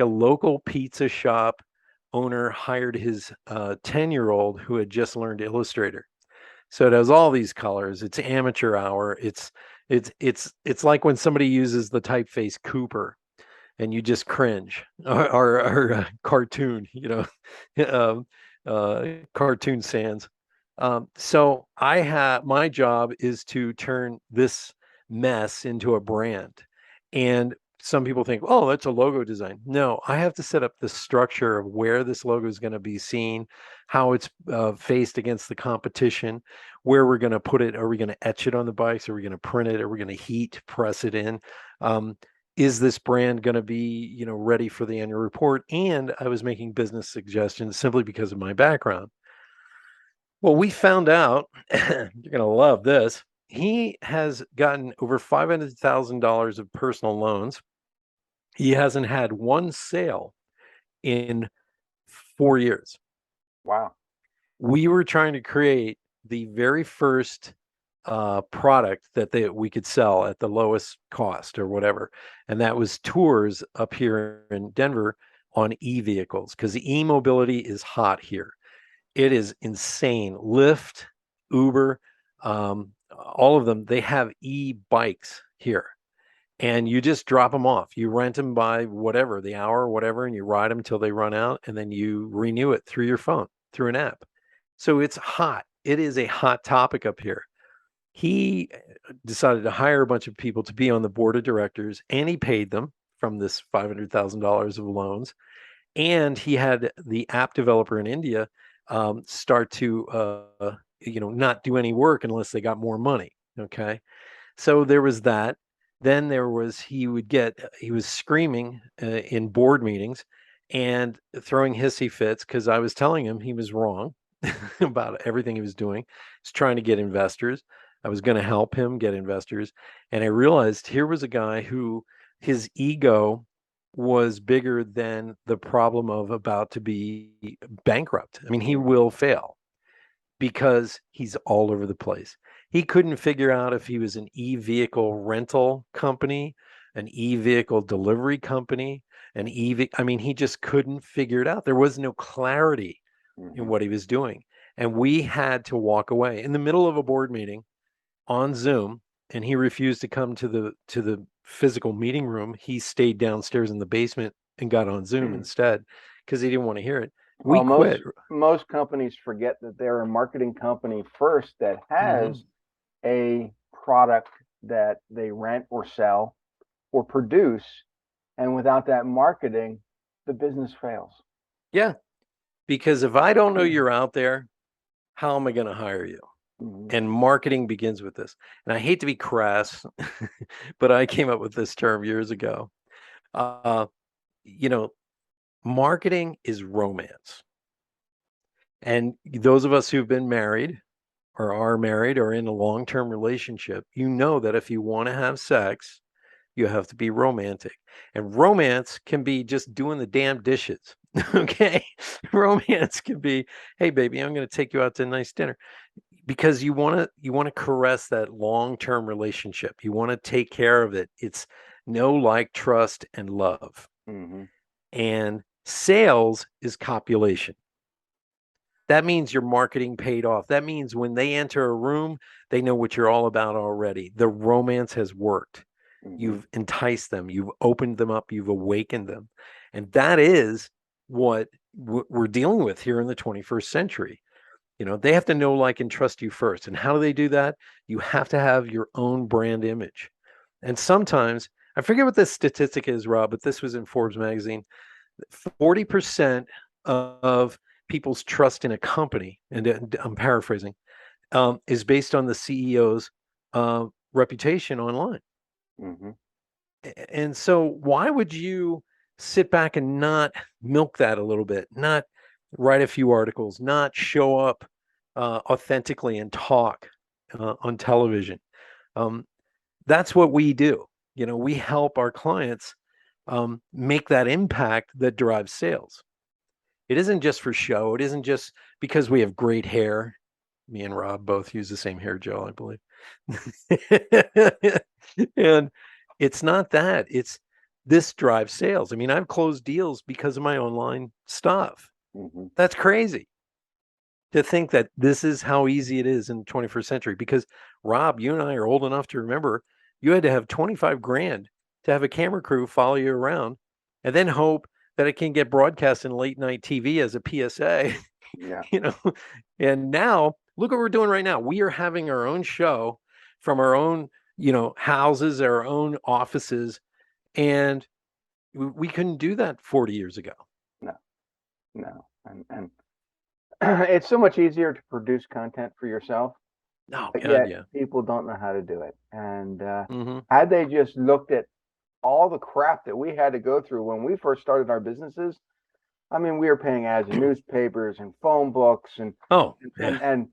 B: local pizza shop owner hired his 10-year-old who had just learned Illustrator. So it has all these colors. It's amateur hour. It's like when somebody uses the typeface Cooper and you just cringe, or cartoon, cartoon sans. So I have my job is to turn this mess into a brand. And some people think, oh, that's a logo design. No, I have to set up the structure of where this logo is going to be seen, how it's faced against the competition, where we're going to put it. Are we going to etch it on the bikes? Are we going to print it? Are we going to heat press it in? Is this brand going to be, ready for the annual report? And I was making business suggestions simply because of my background. Well, we found out, you're going to love this. He has gotten over $500,000 of personal loans. He hasn't had one sale in 4 years.
A: Wow.
B: We were trying to create the very first product that we could sell at the lowest cost or whatever. And that was tours up here in Denver on e-vehicles, because the e-mobility is hot here. It is insane. Lyft, Uber, all of them, they have e-bikes here. And you just drop them off. You rent them by whatever, the hour or whatever, and you ride them until they run out, and then you renew it through your phone, through an app. So it's hot. It is a hot topic up here. He decided to hire a bunch of people to be on the board of directors, and he paid them from this $500,000 of loans. And he had the app developer in India start to, not do any work unless they got more money. Okay. So there was that. Then he was screaming in board meetings and throwing hissy fits because I was telling him he was wrong about everything he was doing. He's trying to get investors. I was going to help him get investors. And I realized here was a guy who his ego was bigger than the problem of about to be bankrupt. I mean, he will fail because he's all over the place. He couldn't figure out if he was an e-vehicle rental company, an e-vehicle delivery company, I mean, he just couldn't figure it out. There was no clarity in what he was doing. And we had to walk away in the middle of a board meeting on Zoom, and he refused to come to the physical meeting room. He stayed downstairs in the basement and got on Zoom instead because he didn't want to hear it. We quit.
A: Most companies forget that they're a marketing company first that has a product that they rent or sell or produce, and without that marketing, the business fails.
B: Yeah, because if I don't know you're out there, how am I going to hire you? And marketing begins with this. And I hate to be crass, but I came up with this term years ago. Marketing is romance. And those of us who've been married or are married or in a long-term relationship, you know that if you want to have sex, you have to be romantic. And romance can be just doing the damn dishes. Okay. Romance can be, hey baby, I'm going to take you out to a nice dinner, because you want to caress that long-term relationship. You want to take care of it. It's know, like, trust, and love. And sales is copulation. That means your marketing paid off. That means when they enter a room, they know what you're all about already. The romance has worked. You've enticed them. You've opened them up. You've awakened them. And that is what we're dealing with here in the 21st century. They have to know, like, and trust you first. And how do they do that? You have to have your own brand image. And sometimes, I forget what the statistic is, Rob, but this was in Forbes magazine. 40% of people's trust in a company, and I'm paraphrasing, is based on the CEO's reputation online. And so why would you sit back and not milk that a little bit, not write a few articles, not show up authentically and talk on television. Um, that's what we do. We help our clients make that impact that drives sales. It isn't just for show. It isn't just because we have great hair. Me and Rob both use the same hair gel, I believe. And it's not that. It's this drives sales. I mean, I've closed deals because of my online stuff.
A: Mm-hmm.
B: That's crazy to think that this is how easy it is in the 21st century. Because Rob, you and I are old enough to remember you had to have 25 grand to have a camera crew follow you around and then hope that it can get broadcast in late night TV as a PSA.
A: Yeah.
B: And now look what we're doing right now. We are having our own show from our own, houses, our own offices, and we couldn't do that 40 years ago.
A: No, no. And it's so much easier to produce content for yourself,
B: Oh
A: but
B: God,
A: yet
B: yeah.
A: people don't know how to do it. And
B: Mm-hmm.
A: had they just looked at all the crap that we had to go through when we first started our businesses, I mean, we were paying ads in newspapers and phone books, and
B: Oh
A: and
B: yeah.
A: and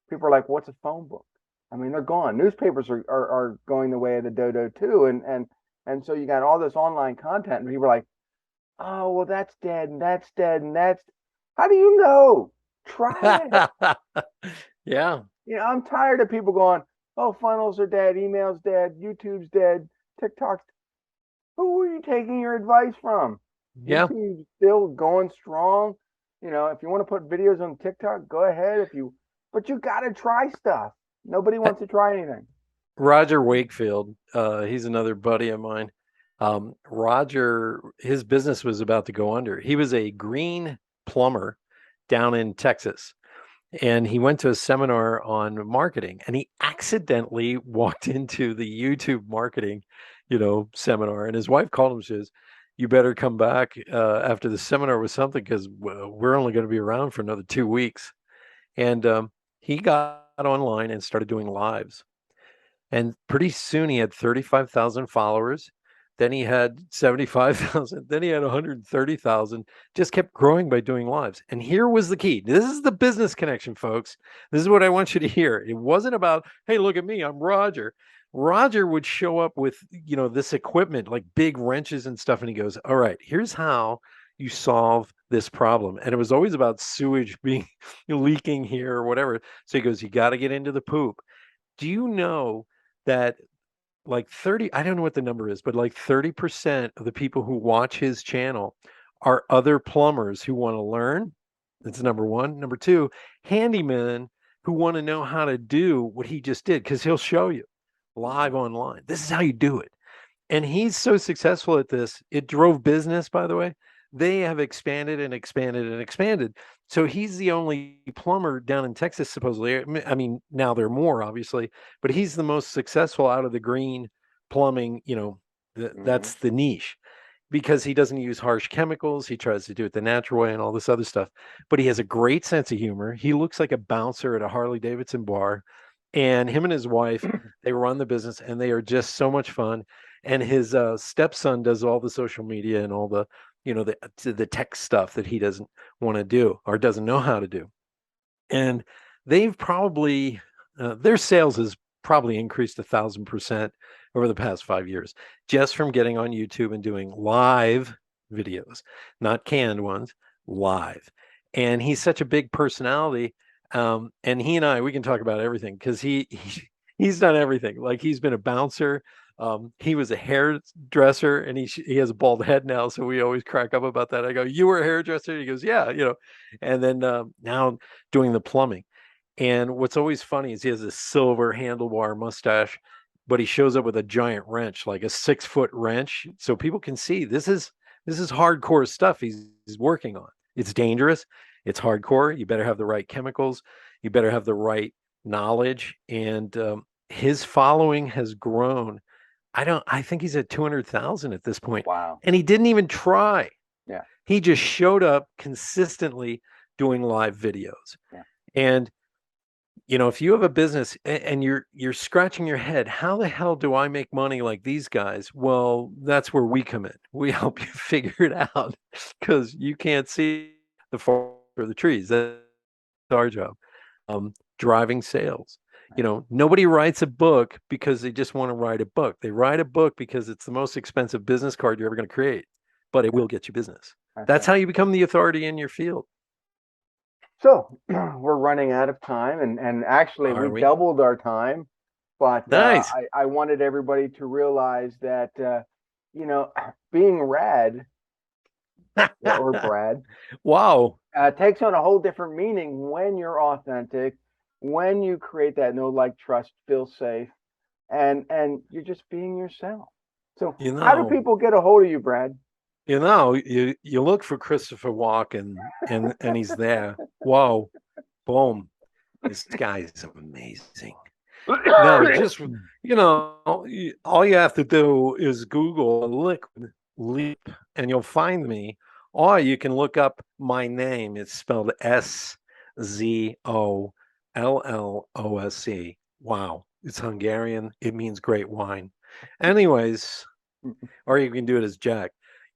A: people are like, "What's a phone book?" I mean, they're gone. Newspapers are going the way of the dodo too, and so you got all this online content, and people are like, "Oh, well, that's dead, and that's dead, and that's." How do you know? Try it.
B: Yeah.
A: I'm tired of people going, "Oh, funnels are dead, emails dead, YouTube's dead, TikTok's." Who are you taking your advice from?
B: Yeah.
A: YouTube's still going strong. If you want to put videos on TikTok, go ahead. But you got to try stuff. Nobody wants to try anything.
B: Roger Wakefield, he's another buddy of mine. Roger, his business was about to go under. He was a green plumber down in Texas, and he went to a seminar on marketing, and he accidentally walked into the YouTube marketing, seminar. And his wife called him, says, "You better come back after the seminar with something, because we're only going to be around for another 2 weeks." And he got online and started doing lives. And pretty soon he had 35,000 followers. Then he had 75,000. Then he had 130,000. Just kept growing by doing lives. And here was the key. This is the business connection, folks. This is what I want you to hear. It wasn't about, hey, look at me, I'm Roger. Roger would show up with, this equipment like big wrenches and stuff. And he goes, all right, here's how you solve this problem. And it was always about sewage being leaking here or whatever. So he goes, you got to get into the poop. Do you know that like 30, I don't know what the number is, but like 30% of the people who watch his channel are other plumbers who want to learn? That's number one. Number two, handymen who want to know how to do what he just did, because he'll show you live online. This is how you do it. And he's so successful at this. It drove business, by the way. They have expanded and expanded and expanded. So he's the only plumber down in Texas, supposedly. I mean, now there are more, obviously, but he's the most successful out of the green plumbing.
A: Mm-hmm.
B: That's the niche, because he doesn't use harsh chemicals. He tries to do it the natural way and all this other stuff. But he has a great sense of humor. He looks like a bouncer at a Harley Davidson bar. And him and his wife, they run the business, and they are just so much fun. And his stepson does all the social media and all the, the tech stuff that he doesn't want to do or doesn't know how to do. And they've probably, their sales has probably increased 1,000% over the past 5 years, just from getting on YouTube and doing live videos, not canned ones, live. And he's such a big personality. And he and I, we can talk about everything, because he's done everything. Like, he's been a bouncer. He was a hairdresser, and he has a bald head now, so we always crack up about that. I go, "You were a hairdresser?" He goes, "Yeah," And then now doing the plumbing. And what's always funny is he has a silver handlebar mustache, but he shows up with a giant wrench, like a 6-foot wrench, so people can see this is hardcore stuff he's working on. It's dangerous. It's hardcore. You better have the right chemicals. You better have the right knowledge. And his following has grown. I think he's at 200,000 at this point,
A: Wow.
B: and he didn't even try.
A: Yeah.
B: He just showed up consistently doing live videos.
A: Yeah.
B: And if you have a business and you're scratching your head, how the hell do I make money like these guys? Well, that's where we come in. We help you figure it out, because you can't see the forest or the trees. That's our job. Driving sales. Nobody writes a book because they just want to write a book. They write a book because it's the most expensive business card you're ever going to create, but it will get you business. That's how you become the authority in your field.
A: So we're running out of time, and actually
B: Are
A: we
B: we?
A: doubled our time, but
B: Nice.
A: I wanted everybody to realize that being rad or Brad
B: Wow.
A: takes on a whole different meaning when you're authentic, when you create that know, like, trust, feel safe, and you're just being yourself. So
B: You
A: how do
B: know,
A: people get a hold of you, Brad?
B: you look for Christopher Walken and he's there. Whoa. Boom. This guy is amazing. No, just all you have to do is Google Liquid Leap, and you'll find me. Or you can look up my name. It's spelled Zollosse. Wow, it's Hungarian. It means great wine. Anyways, or you can do it as Jack.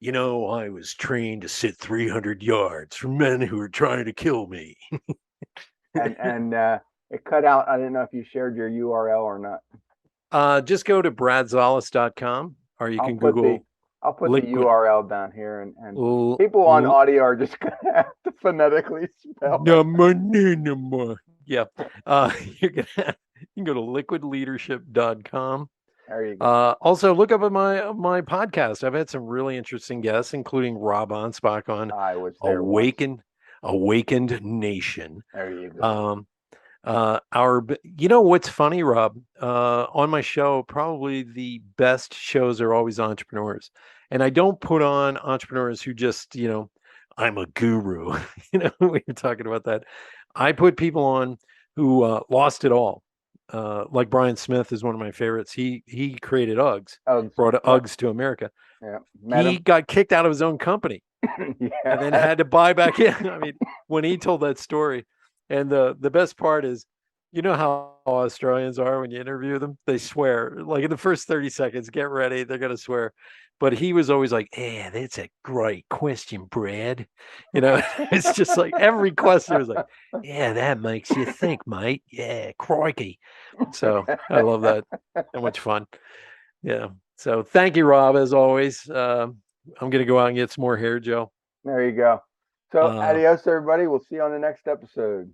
B: I was trained to sit 300 yards from men who were trying to kill me.
A: And it cut out. I didn't know if you shared your URL or not.
B: Just go to bradzollis.com, or you
A: I'll
B: can
A: put the
B: Google
A: I'll put the
B: liquid.
A: URL down here, and
B: l-
A: people on
B: l-
A: audio are just gonna have to phonetically spell it.
B: no. Yeah. You're gonna you can go to liquidleadership.com.
A: There you go.
B: Also look up at my podcast. I've had some really interesting guests, including Rob Anspach on
A: I was there once.
B: Awakened Nation.
A: There you go.
B: What's funny, Rob? On my show, probably the best shows are always entrepreneurs, and I don't put on entrepreneurs who just, I'm a guru. We were talking about that. I put people on who lost it all. Like Brian Smith is one of my favorites. He created Uggs,
A: Uggs.
B: brought
A: Yep.
B: Uggs to America.
A: Yeah. Met
B: He
A: him.
B: got kicked out of his own company and then
A: Yeah.
B: had to buy back in. I mean, when he told that story, and the best part is, how Australians are when you interview them, they swear like in the first 30 seconds. Get ready, they're gonna swear. But he was always like, "Yeah, that's a great question, Brad." It's just like every question was like, "Yeah, that makes you think, mate. Yeah, crikey." So I love that. So much fun. Yeah. So thank you, Rob, as always. I'm gonna go out and get some more hair gel.
A: There you go. So
B: Uh,
A: adios, everybody. We'll see you on the next episode.